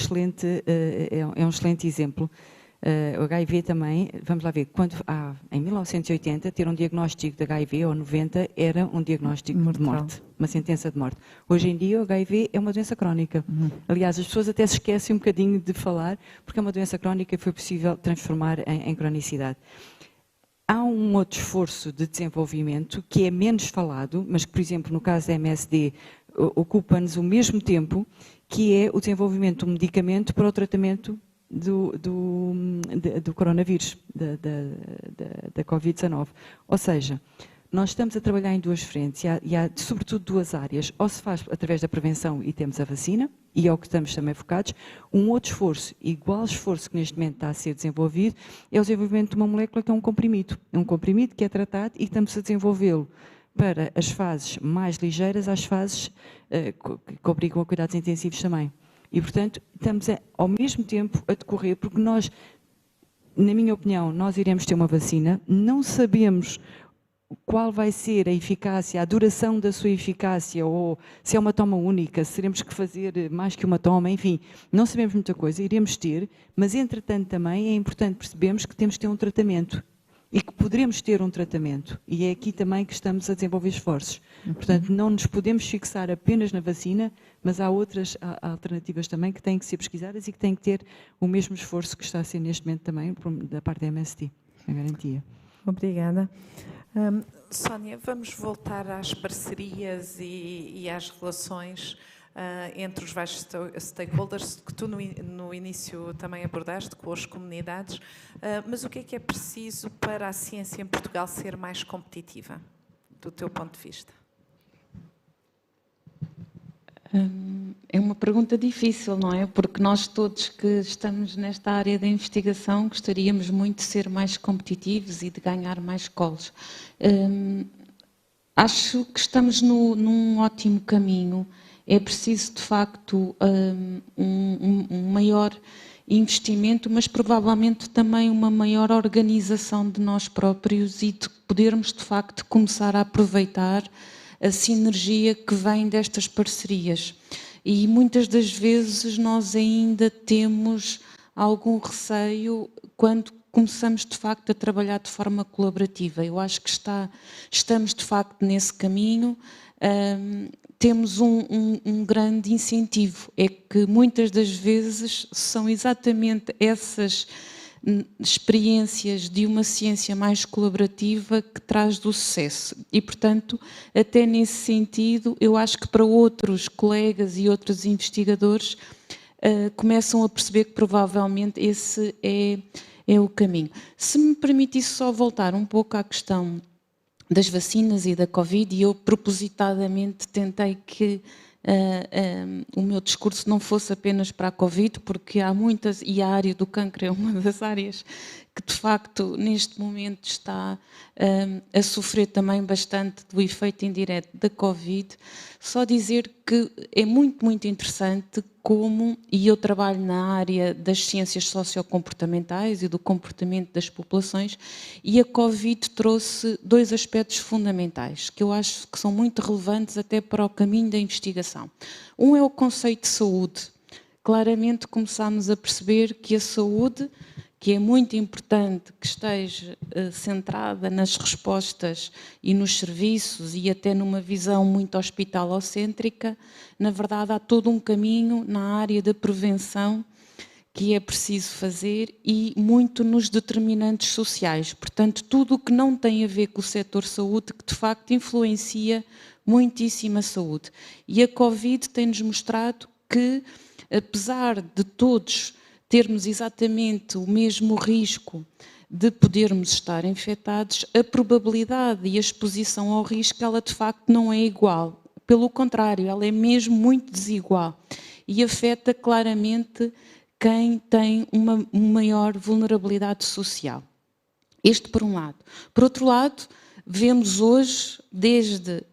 excelente exemplo. O HIV também, vamos lá ver, em 1980 ter um diagnóstico de HIV ou 90 era um diagnóstico de morte, uma sentença de morte. Hoje em dia o HIV é uma doença crónica. Aliás, as pessoas até se esquecem um bocadinho de falar, porque é uma doença crónica e foi possível transformar em cronicidade. Há um outro esforço de desenvolvimento que é menos falado, mas que, por exemplo, no caso da MSD, ocupa-nos o mesmo tempo, que é o desenvolvimento de um medicamento para o tratamento do coronavírus, da Covid-19. Ou seja, nós estamos a trabalhar em 2 frentes e há sobretudo 2 áreas. Ou se faz através da prevenção e temos a vacina, e é o que estamos também focados. Um outro esforço, igual esforço que neste momento está a ser desenvolvido, é o desenvolvimento de uma molécula que é um comprimido. É um comprimido que é tratado e estamos a desenvolvê-lo para as fases mais ligeiras, às fases que obrigam a cuidados intensivos também. E, portanto, estamos ao mesmo tempo a decorrer, porque nós, na minha opinião, nós iremos ter uma vacina, não sabemos qual vai ser a eficácia, a duração da sua eficácia, ou se é uma toma única, se teremos que fazer mais que uma toma, enfim, não sabemos muita coisa, iremos ter, mas entretanto também é importante percebermos que temos que ter um tratamento e que poderemos ter um tratamento, e é aqui também que estamos a desenvolver esforços. Portanto, não nos podemos fixar apenas na vacina, mas há outras alternativas também que têm que ser pesquisadas e que têm que ter o mesmo esforço que está a ser neste momento também da parte da MSD, a garantia. Obrigada. Sónia, vamos voltar às parcerias e às relações entre os vários stakeholders que tu no início também abordaste, com as comunidades, mas o que é preciso para a ciência em Portugal ser mais competitiva, do teu ponto de vista? É uma pergunta difícil, não é? Porque nós todos que estamos nesta área da investigação gostaríamos muito de ser mais competitivos e de ganhar mais colos. Acho que estamos num ótimo caminho. É preciso, de facto, um maior investimento, mas provavelmente também uma maior organização de nós próprios e de podermos, de facto, começar a aproveitar a sinergia que vem destas parcerias. E muitas das vezes nós ainda temos algum receio quando começamos de facto a trabalhar de forma colaborativa. Eu acho que estamos de facto nesse caminho. Temos um grande incentivo, é que muitas das vezes são exatamente essas experiências de uma ciência mais colaborativa que traz do sucesso. E, portanto, até nesse sentido, eu acho que para outros colegas e outros investigadores começam a perceber que provavelmente esse é o caminho. Se me permitisse só voltar um pouco à questão das vacinas e da Covid, e eu propositadamente tentei que o meu discurso não fosse apenas para a Covid, porque há muitas, e a área do cancro é uma das áreas que de facto neste momento está a sofrer também bastante do efeito indireto da Covid. Só dizer que é muito, muito interessante como, e eu trabalho na área das ciências sociocomportamentais e do comportamento das populações, e a Covid trouxe dois aspectos fundamentais, que eu acho que são muito relevantes até para o caminho da investigação. Um é o conceito de saúde. Claramente começámos a perceber que a saúde, que é muito importante que esteja centrada nas respostas e nos serviços e até numa visão muito hospitalocêntrica, na verdade há todo um caminho na área da prevenção que é preciso fazer e muito nos determinantes sociais. Portanto, tudo o que não tem a ver com o setor saúde, que de facto influencia muitíssimo a saúde. E a Covid tem-nos mostrado que, apesar de todos termos exatamente o mesmo risco de podermos estar infectados, a probabilidade e a exposição ao risco, ela de facto não é igual. Pelo contrário, ela é mesmo muito desigual e afeta claramente quem tem uma maior vulnerabilidade social. Isto por um lado. Por outro lado, vemos hoje, desde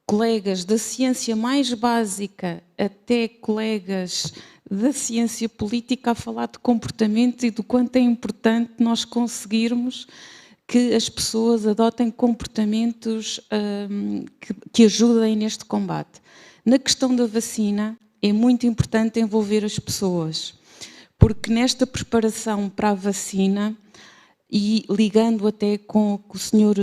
colegas da ciência mais básica até colegas da ciência política a falar de comportamento e do quanto é importante nós conseguirmos que as pessoas adotem comportamentos que ajudem neste combate. Na questão da vacina, é muito importante envolver as pessoas, porque nesta preparação para a vacina, e ligando até com o que o senhor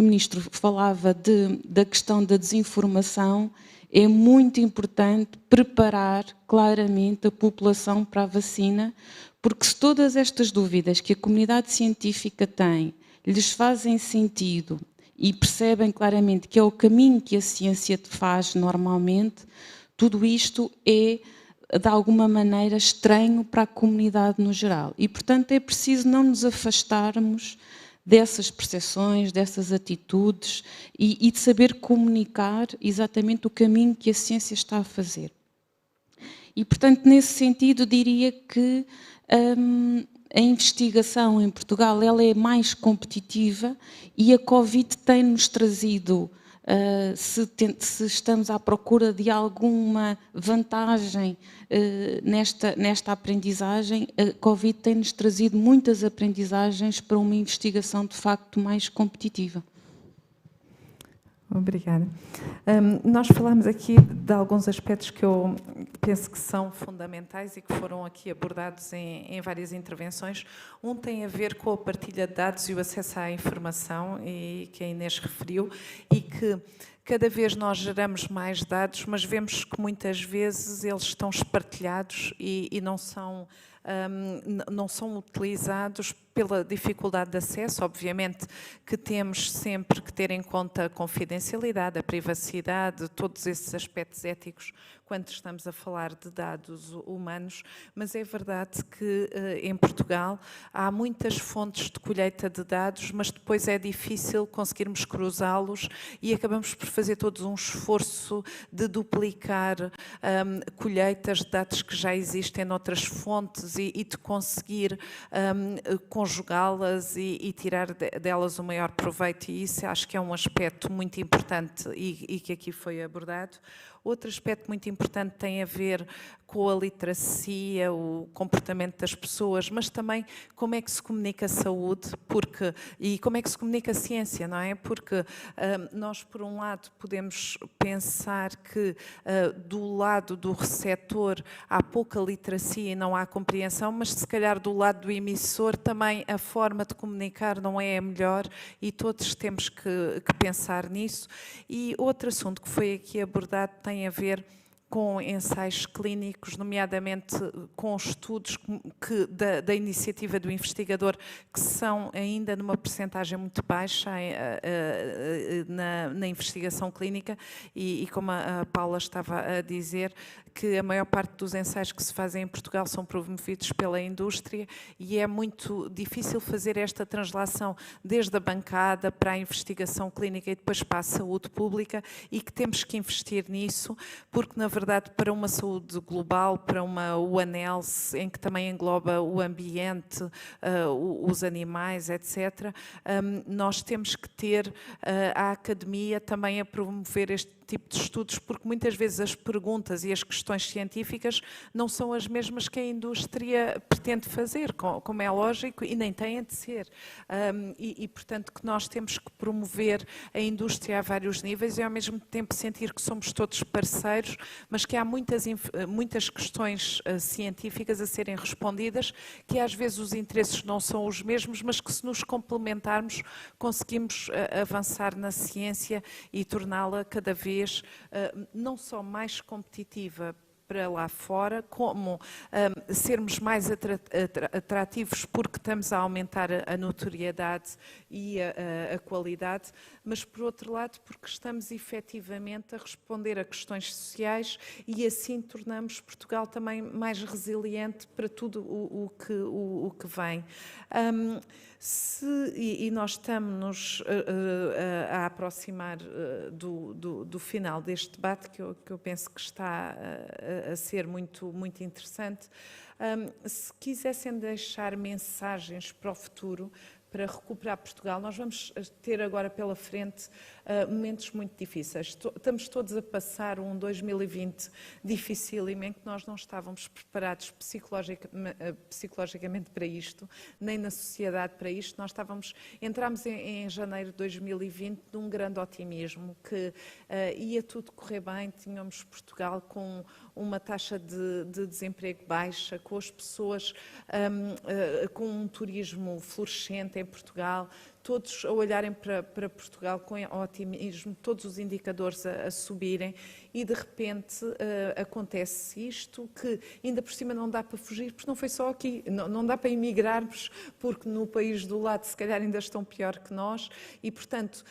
Ministro falava da questão da desinformação, é muito importante preparar claramente a população para a vacina, porque se todas estas dúvidas que a comunidade científica tem lhes fazem sentido e percebem claramente que é o caminho que a ciência faz normalmente, tudo isto é, de alguma maneira, estranho para a comunidade no geral. E, portanto, é preciso não nos afastarmos dessas percepções, dessas atitudes e de saber comunicar exatamente o caminho que a ciência está a fazer. E, portanto, nesse sentido, diria que a investigação em Portugal ela é mais competitiva e a Covid tem-nos trazido se estamos à procura de alguma vantagem nesta aprendizagem. A Covid tem-nos trazido muitas aprendizagens para uma investigação de facto mais competitiva. Obrigada. Nós falámos aqui de alguns aspectos que eu penso que são fundamentais e que foram aqui abordados em várias intervenções. Um tem a ver com a partilha de dados e o acesso à informação, e que a Inês referiu, e que cada vez nós geramos mais dados, mas vemos que muitas vezes eles estão espartilhados e não são utilizados pela dificuldade de acesso. Obviamente que temos sempre que ter em conta a confidencialidade, a privacidade, todos esses aspectos éticos quando estamos a falar de dados humanos, mas é verdade que em Portugal há muitas fontes de colheita de dados, mas depois é difícil conseguirmos cruzá-los e acabamos por fazer todos um esforço de duplicar colheitas de dados que já existem noutras fontes e de conseguir conjugá-las e tirar delas o maior proveito, e isso acho que é um aspecto muito importante e que aqui foi abordado. Outro aspecto muito importante tem a ver com a literacia, o comportamento das pessoas, mas também como é que se comunica a saúde e como é que se comunica a ciência, não é? Porque nós, por um lado, podemos pensar que do lado do receptor há pouca literacia e não há compreensão, mas se calhar do lado do emissor também a forma de comunicar não é a melhor e todos temos que pensar nisso. E outro assunto que foi aqui abordado tem a ver com ensaios clínicos, nomeadamente com estudos da iniciativa do investigador, que são ainda numa percentagem muito baixa na investigação clínica e como a Paula estava a dizer, que a maior parte dos ensaios que se fazem em Portugal são promovidos pela indústria e é muito difícil fazer esta translação desde a bancada para a investigação clínica e depois para a saúde pública, e que temos que investir nisso, porque na verdade para uma saúde global, para uma One Health, em que também engloba o ambiente, os animais, etc., nós temos que ter a academia também a promover este tipo de estudos, porque muitas vezes as perguntas e as questões científicas não são as mesmas que a indústria pretende fazer, como é lógico, e nem têm de ser. Portanto, que nós temos que promover a indústria a vários níveis e ao mesmo tempo sentir que somos todos parceiros, mas que há muitas questões científicas a serem respondidas, que às vezes os interesses não são os mesmos, mas que se nos complementarmos conseguimos avançar na ciência e torná-la cada vez não só mais competitiva para lá fora, como sermos mais atrativos porque estamos a aumentar a notoriedade e a qualidade, mas por outro lado porque estamos efetivamente a responder a questões sociais e assim tornamos Portugal também mais resiliente para tudo o que vem. E nós estamos a aproximar do final deste debate, que eu penso que está a ser muito, muito interessante. Se quisessem deixar mensagens para o futuro, para recuperar Portugal, nós vamos ter agora pela frente momentos muito difíceis. Estamos todos a passar um 2020 dificílimo, em que nós não estávamos preparados psicologicamente para isto, nem na sociedade para isto. Entramos em janeiro de 2020 num grande otimismo, que ia tudo correr bem, tínhamos Portugal com uma taxa de desemprego baixa, com as pessoas com um turismo florescente em Portugal, todos a olharem para Portugal com otimismo, todos os indicadores a subirem, e de repente acontece isto, que ainda por cima não dá para fugir, porque não foi só aqui, não dá para emigrarmos, porque no país do lado se calhar ainda estão pior que nós, e portanto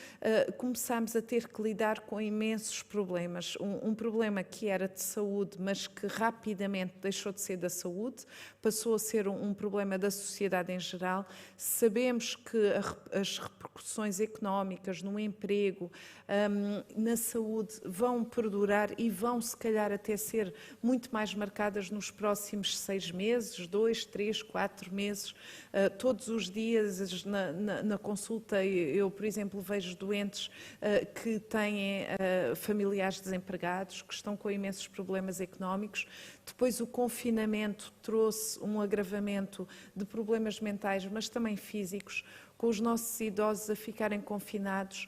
começámos a ter que lidar com imensos problemas. Um problema que era de saúde, mas que rapidamente deixou de ser da saúde, passou a ser um problema da sociedade em geral. Sabemos que as repercussões económicas no emprego, na saúde, vão perdurar e vão, se calhar, até ser muito mais marcadas nos próximos 6 meses, 2, 3, 4 meses. Todos os dias, na consulta, eu, por exemplo, vejo doentes que têm familiares desempregados, que estão com imensos problemas económicos. Depois o confinamento trouxe um agravamento de problemas mentais, mas também físicos, com os nossos idosos a ficarem confinados,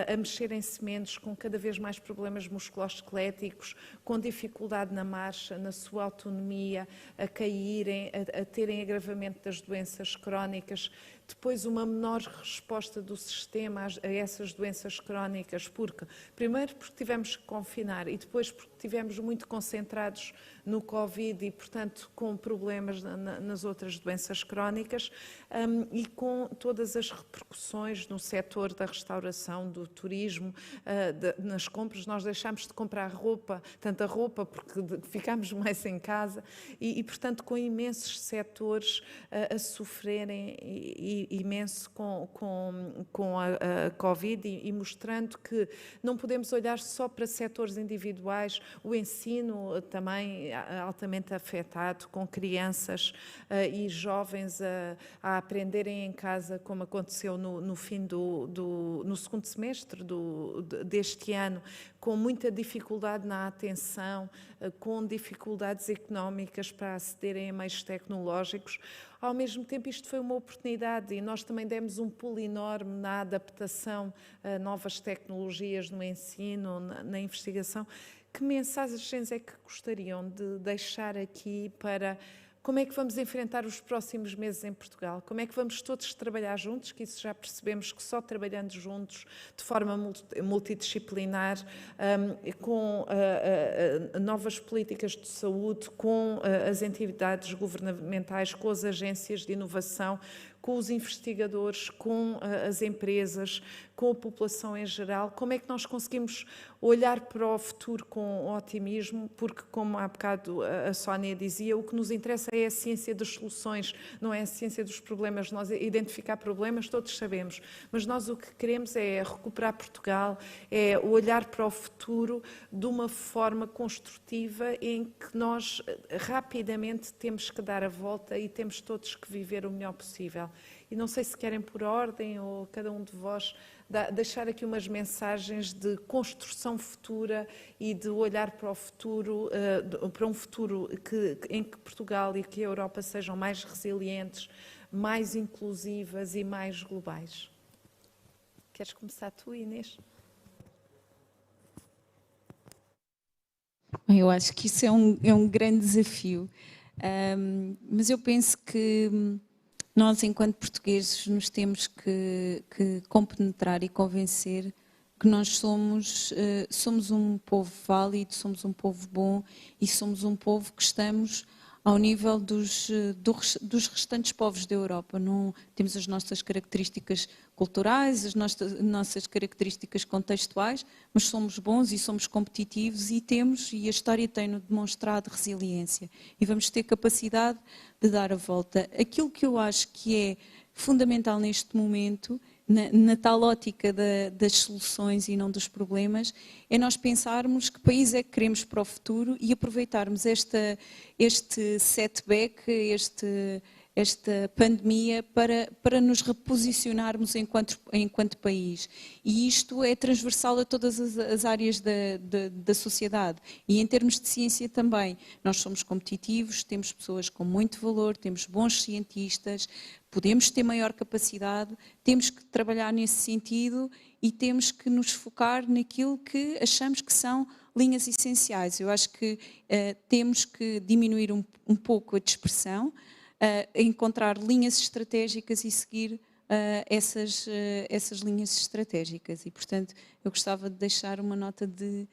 a mexerem-se menos, com cada vez mais problemas musculoesqueléticos, com dificuldade na marcha, na sua autonomia, a caírem, a terem agravamento das doenças crónicas. Depois uma menor resposta do sistema a essas doenças crónicas, primeiro porque tivemos que confinar e depois porque estivemos muito concentrados no Covid e, portanto, com problemas nas outras doenças crónicas, e com todas as repercussões no setor da restauração, do turismo, nas compras. Nós deixámos de comprar tanta roupa, porque ficámos mais em casa e portanto, com imensos setores a sofrerem imenso com a Covid e mostrando que não podemos olhar só para setores individuais, o ensino também altamente afetado, com crianças e jovens a aprenderem em casa, como aconteceu no fim no segundo semestre deste ano, com muita dificuldade na atenção, com dificuldades económicas para acederem a meios tecnológicos. Ao mesmo tempo, isto foi uma oportunidade e nós também demos um pulo enorme na adaptação a novas tecnologias no ensino, na investigação. Que mensagens é que gostariam de deixar aqui para como é que vamos enfrentar os próximos meses em Portugal? Como é que vamos todos trabalhar juntos? Que isso já percebemos que só trabalhando juntos, de forma multidisciplinar, com novas políticas de saúde, com as entidades governamentais, com as agências de inovação, com os investigadores, com as empresas, com a população em geral, como é que nós conseguimos olhar para o futuro com otimismo, porque, como há bocado a Sónia dizia, o que nos interessa é a ciência das soluções, não é a ciência dos problemas. Nós identificar problemas, todos sabemos, mas nós o que queremos é recuperar Portugal, é olhar para o futuro de uma forma construtiva em que nós rapidamente temos que dar a volta e temos todos que viver o melhor possível. E não sei se querem por ordem ou cada um de vós deixar aqui umas mensagens de construção futura e de olhar para o futuro, para um futuro em que Portugal e que a Europa sejam mais resilientes, mais inclusivas e mais globais. Queres começar tu, Inês? Eu acho que isso é um grande desafio, mas eu penso que nós, enquanto portugueses, nos temos que compenetrar e convencer que nós somos um povo válido, somos um povo bom e somos um povo que estamos ao nível dos restantes povos da Europa. Não temos as nossas características culturais, as nossas características contextuais, mas somos bons e somos competitivos e a história tem-nos demonstrado resiliência. E vamos ter capacidade de dar a volta. Aquilo que eu acho que é fundamental neste momento, na tal ótica das soluções e não dos problemas, é nós pensarmos que país é que queremos para o futuro e aproveitarmos este setback, esta pandemia para nos reposicionarmos enquanto país. E isto é transversal a todas as áreas da sociedade. E em termos de ciência também. Nós somos competitivos, temos pessoas com muito valor, temos bons cientistas, podemos ter maior capacidade, temos que trabalhar nesse sentido e temos que nos focar naquilo que achamos que são linhas essenciais. Eu acho que temos que diminuir um pouco a dispersão, encontrar linhas estratégicas e seguir essas linhas estratégicas. E, portanto, eu gostava de deixar uma nota de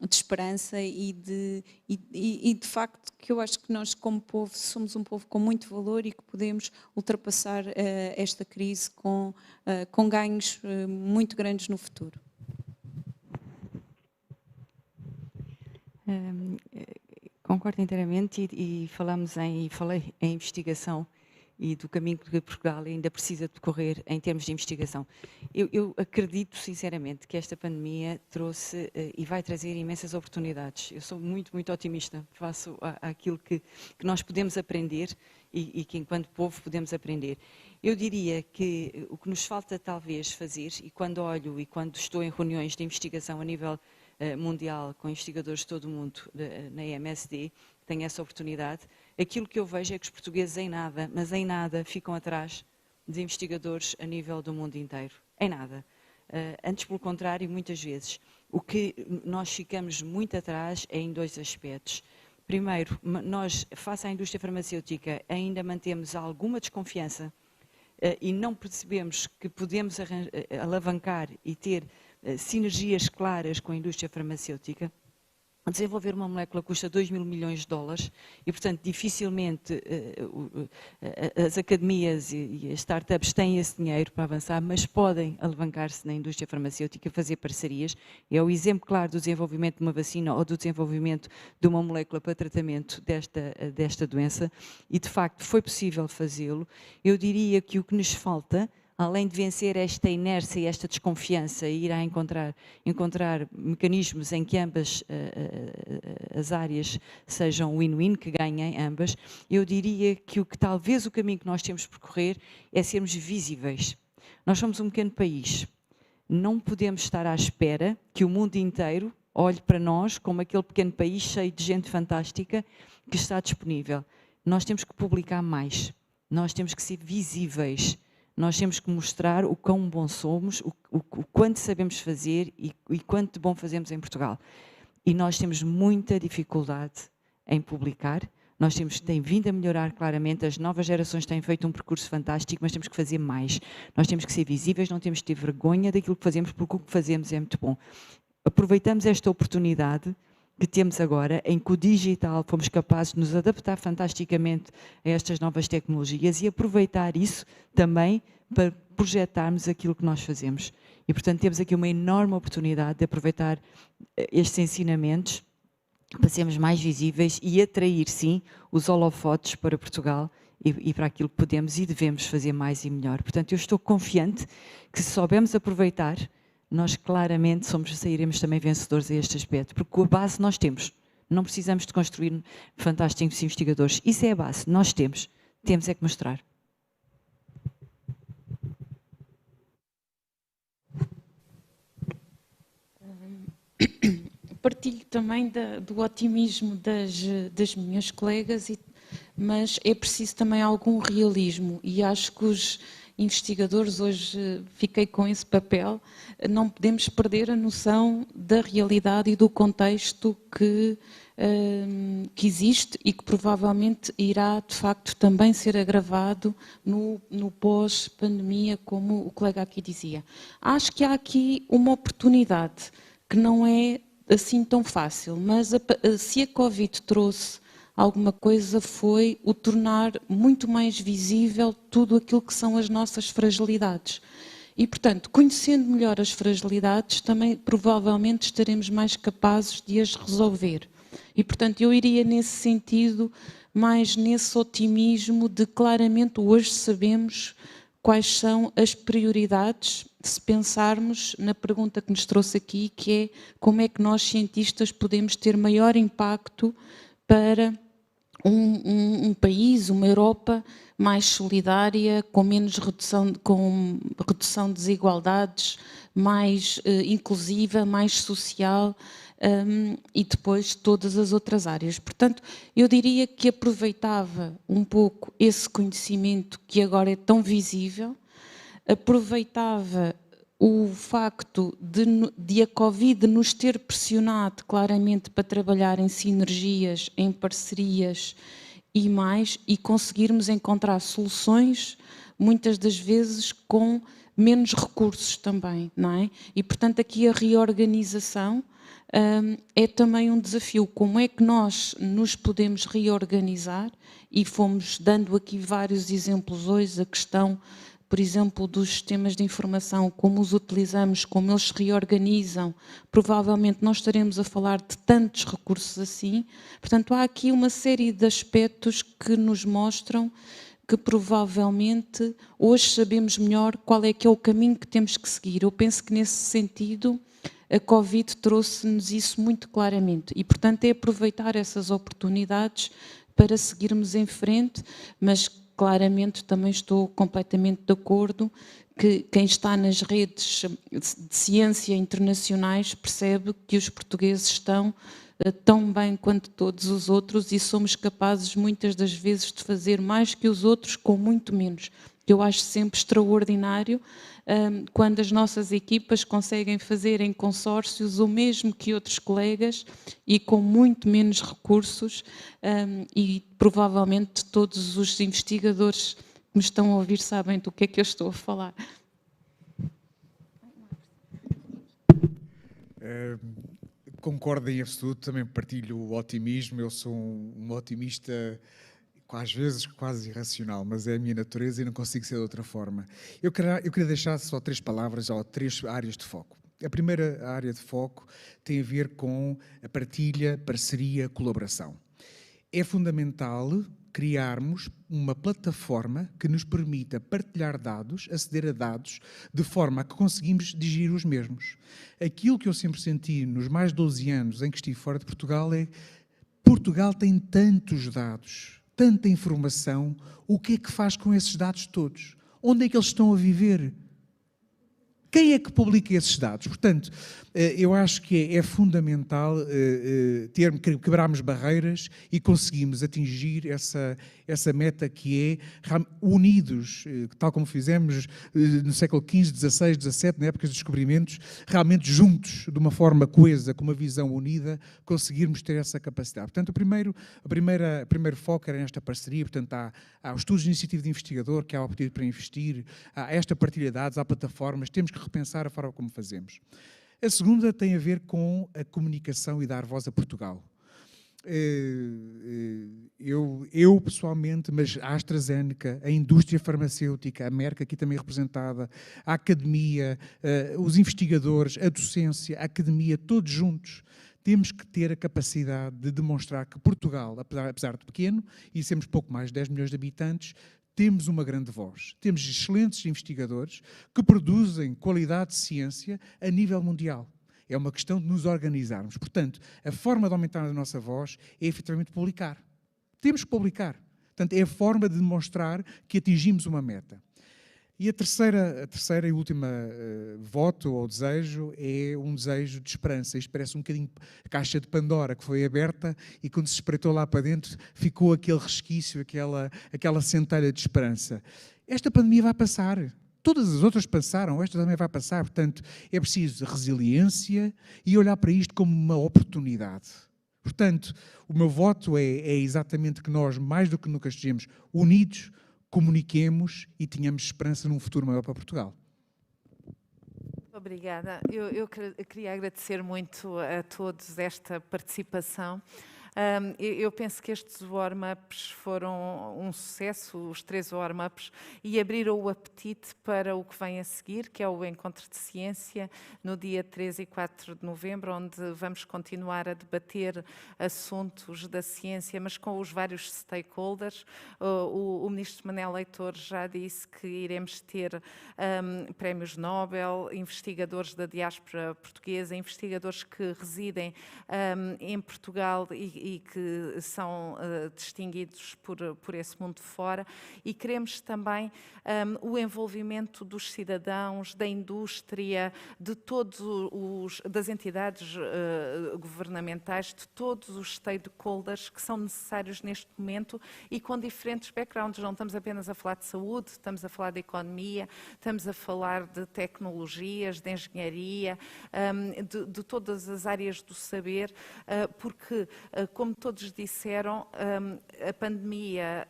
esperança e de facto que eu acho que nós, como povo, somos um povo com muito valor e que podemos ultrapassar esta crise com ganhos muito grandes no futuro. Concordo inteiramente e falei em investigação e do caminho que Portugal ainda precisa de percorrer em termos de investigação. Eu acredito sinceramente que esta pandemia trouxe e vai trazer imensas oportunidades. Eu sou muito otimista face àquilo que nós podemos aprender e que enquanto povo podemos aprender. Eu diria que o que nos falta talvez fazer, e quando olho e quando estou em reuniões de investigação a nível mundial, com investigadores de todo o mundo, na MSD, tenho essa oportunidade, aquilo que eu vejo é que os portugueses em nada, mas em nada, ficam atrás de investigadores a nível do mundo inteiro. Em nada. Antes, pelo contrário, muitas vezes. O que nós ficamos muito atrás é em dois aspectos. Primeiro, nós, face à indústria farmacêutica, ainda mantemos alguma desconfiança e não percebemos que podemos alavancar e ter sinergias claras com a indústria farmacêutica. Desenvolver uma molécula custa 2.000 milhões de dólares e, portanto, dificilmente as academias e as startups têm esse dinheiro para avançar, mas podem alavancar-se na indústria farmacêutica, fazer parcerias. É o exemplo claro do desenvolvimento de uma vacina ou do desenvolvimento de uma molécula para tratamento desta doença e, de facto, foi possível fazê-lo. Eu diria que o que nos falta, além de vencer esta inércia e esta desconfiança e ir a encontrar mecanismos em que ambas as áreas sejam win-win, que ganhem ambas, eu diria que talvez o caminho que nós temos de percorrer é sermos visíveis. Nós somos um pequeno país. Não podemos estar à espera que o mundo inteiro olhe para nós como aquele pequeno país cheio de gente fantástica que está disponível. Nós temos que publicar mais. Nós temos que ser visíveis. Nós temos que mostrar o quão bom somos, o quanto sabemos fazer e quanto de bom fazemos em Portugal. E nós temos muita dificuldade em publicar, tem vindo a melhorar claramente, as novas gerações têm feito um percurso fantástico, mas temos que fazer mais. Nós temos que ser visíveis, não temos que ter vergonha daquilo que fazemos, porque o que fazemos é muito bom. Aproveitamos esta oportunidade que temos agora, em que o digital fomos capazes de nos adaptar fantasticamente a estas novas tecnologias e aproveitar isso também para projetarmos aquilo que nós fazemos. E, portanto, temos aqui uma enorme oportunidade de aproveitar estes ensinamentos para sermos mais visíveis e atrair, sim, os holofotes para Portugal e para aquilo que podemos e devemos fazer mais e melhor. Portanto, eu estou confiante que, se soubermos aproveitar, nós claramente sairemos também vencedores a este aspecto, porque a base nós temos. Não precisamos de construir fantásticos investigadores. Isso é a base, nós temos é que mostrar. Partilho também do otimismo das minhas colegas, mas é preciso também algum realismo e acho que os investigadores, hoje fiquei com esse papel, não podemos perder a noção da realidade e do contexto que existe e que provavelmente irá de facto também ser agravado no pós-pandemia, como o colega aqui dizia. Acho que há aqui uma oportunidade que não é assim tão fácil, mas se a Covid trouxe alguma coisa, foi o tornar muito mais visível tudo aquilo que são as nossas fragilidades. E, portanto, conhecendo melhor as fragilidades, também provavelmente estaremos mais capazes de as resolver. E, portanto, eu iria nesse sentido, mais nesse otimismo de claramente hoje sabemos quais são as prioridades, se pensarmos na pergunta que nos trouxe aqui, que é como é que nós, cientistas, podemos ter maior impacto para um país, uma Europa mais solidária, com menos redução de desigualdades, mais inclusiva, mais social e depois todas as outras áreas. Portanto, eu diria que aproveitava um pouco esse conhecimento que agora é tão visível, aproveitava o facto de a Covid nos ter pressionado claramente para trabalhar em sinergias, em parcerias e conseguirmos encontrar soluções, muitas das vezes com menos recursos também, não é? E, portanto, aqui a reorganização é também um desafio. Como é que nós nos podemos reorganizar? E fomos dando aqui vários exemplos hoje, a questão, por exemplo, dos sistemas de informação, como os utilizamos, como eles se reorganizam, provavelmente não estaremos a falar de tantos recursos assim. Portanto, há aqui uma série de aspectos que nos mostram que provavelmente hoje sabemos melhor qual é que é o caminho que temos que seguir. Eu penso que nesse sentido a Covid trouxe-nos isso muito claramente e, portanto, é aproveitar essas oportunidades para seguirmos em frente, mas claramente também estou completamente de acordo que quem está nas redes de ciência internacionais percebe que os portugueses estão tão bem quanto todos os outros e somos capazes muitas das vezes de fazer mais que os outros com muito menos. Eu acho sempre extraordinário quando as nossas equipas conseguem fazer em consórcios o mesmo que outros colegas e com muito menos recursos e provavelmente todos os investigadores que me estão a ouvir sabem do que é que eu estou a falar. Concordo em absoluto, também partilho o otimismo, eu sou um otimista às vezes quase irracional, mas é a minha natureza e não consigo ser de outra forma. Eu queria deixar só 3 palavras ou 3 áreas de foco. A primeira área de foco tem a ver com a partilha, parceria, colaboração. É fundamental criarmos uma plataforma que nos permita partilhar dados, aceder a dados, de forma a que conseguimos digerir os mesmos. Aquilo que eu sempre senti nos mais de 12 anos em que estive fora de Portugal é que Portugal tem tantos dados, tanta informação, o que é que faz com esses dados todos? Onde é que eles estão a viver? Quem é que publica esses dados? Portanto, eu acho que é fundamental quebrarmos barreiras e conseguirmos atingir essa meta que é unidos, tal como fizemos no século XV, XVI, XVII, na época dos descobrimentos, realmente juntos, de uma forma coesa, com uma visão unida, conseguirmos ter essa capacidade. Portanto, o primeiro foco era nesta parceria, portanto, há os estudos de iniciativa de investigador, que há o apetite para investir, há esta partilha de dados, há plataformas, temos que repensar a forma como fazemos. A segunda tem a ver com a comunicação e dar voz a Portugal. Eu pessoalmente, mas a AstraZeneca, a indústria farmacêutica, a Merck aqui também representada, a academia, os investigadores, a docência, a academia, todos juntos, temos que ter a capacidade de demonstrar que Portugal, apesar de pequeno, e sermos pouco mais de 10 milhões de habitantes, temos uma grande voz. Temos excelentes investigadores que produzem qualidade de ciência a nível mundial. É uma questão de nos organizarmos. Portanto, a forma de aumentar a nossa voz é efetivamente publicar. Temos que publicar. Portanto, é a forma de demonstrar que atingimos uma meta. E a terceira e última voto ou desejo é um desejo de esperança. Isto parece um bocadinho a caixa de Pandora que foi aberta e quando se espreitou lá para dentro ficou aquele resquício, aquela centelha de esperança. Esta pandemia vai passar. Todas as outras passaram, esta também vai passar. Portanto, é preciso resiliência e olhar para isto como uma oportunidade. Portanto, o meu voto é exatamente que nós, mais do que nunca, estejamos unidos, comuniquemos e tenhamos esperança num futuro maior para Portugal. Obrigada. Eu queria agradecer muito a todos esta participação. Eu penso que estes warm-ups foram um sucesso, os 3 warm-ups, e abriram o apetite para o que vem a seguir, que é o Encontro de Ciência, no dia 3 e 4 de novembro, onde vamos continuar a debater assuntos da ciência, mas com os vários stakeholders. O Ministro Manel Leitor já disse que iremos ter prémios Nobel, investigadores da diáspora portuguesa, investigadores que residem em Portugal e que são distinguidos por esse mundo fora, e queremos também o envolvimento dos cidadãos, da indústria, de das entidades governamentais, de todos os stakeholders que são necessários neste momento e com diferentes backgrounds. Não estamos apenas a falar de saúde, estamos a falar de economia, estamos a falar de tecnologias, de engenharia, de todas as áreas do saber, porque como todos disseram, a pandemia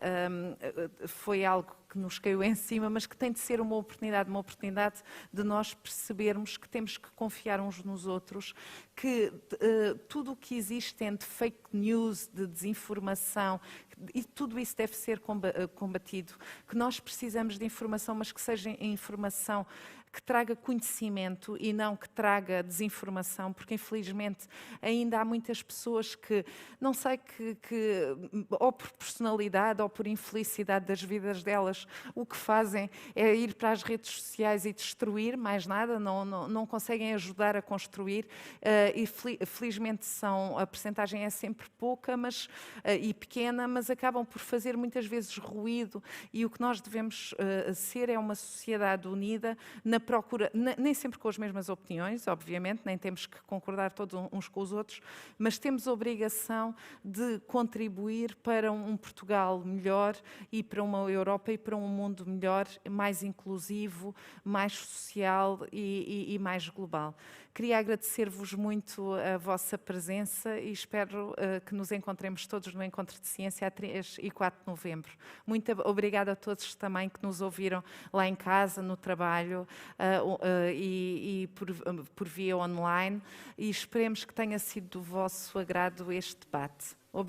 foi algo que nos caiu em cima, mas que tem de ser uma oportunidade de nós percebermos que temos que confiar uns nos outros, que tudo o que existe de fake news, de desinformação, e tudo isso deve ser combatido, que nós precisamos de informação, mas que seja informação que traga conhecimento e não que traga desinformação, porque infelizmente ainda há muitas pessoas que, não sei, que ou por personalidade ou por infelicidade das vidas delas, o que fazem é ir para as redes sociais e destruir, mais nada, não conseguem ajudar a construir, e felizmente a percentagem é sempre pouca e pequena, mas acabam por fazer muitas vezes ruído, e o que nós devemos ser é uma sociedade unida na procura, nem sempre com as mesmas opiniões, obviamente, nem temos que concordar todos uns com os outros, mas temos a obrigação de contribuir para um Portugal melhor e para uma Europa e para um mundo melhor, mais inclusivo, mais social e mais global. Queria agradecer-vos muito a vossa presença e espero que nos encontremos todos no Encontro de Ciência a 3 e 4 de novembro. Muito obrigada a todos também que nos ouviram lá em casa, no trabalho e por via online, e esperemos que tenha sido do vosso agrado este debate.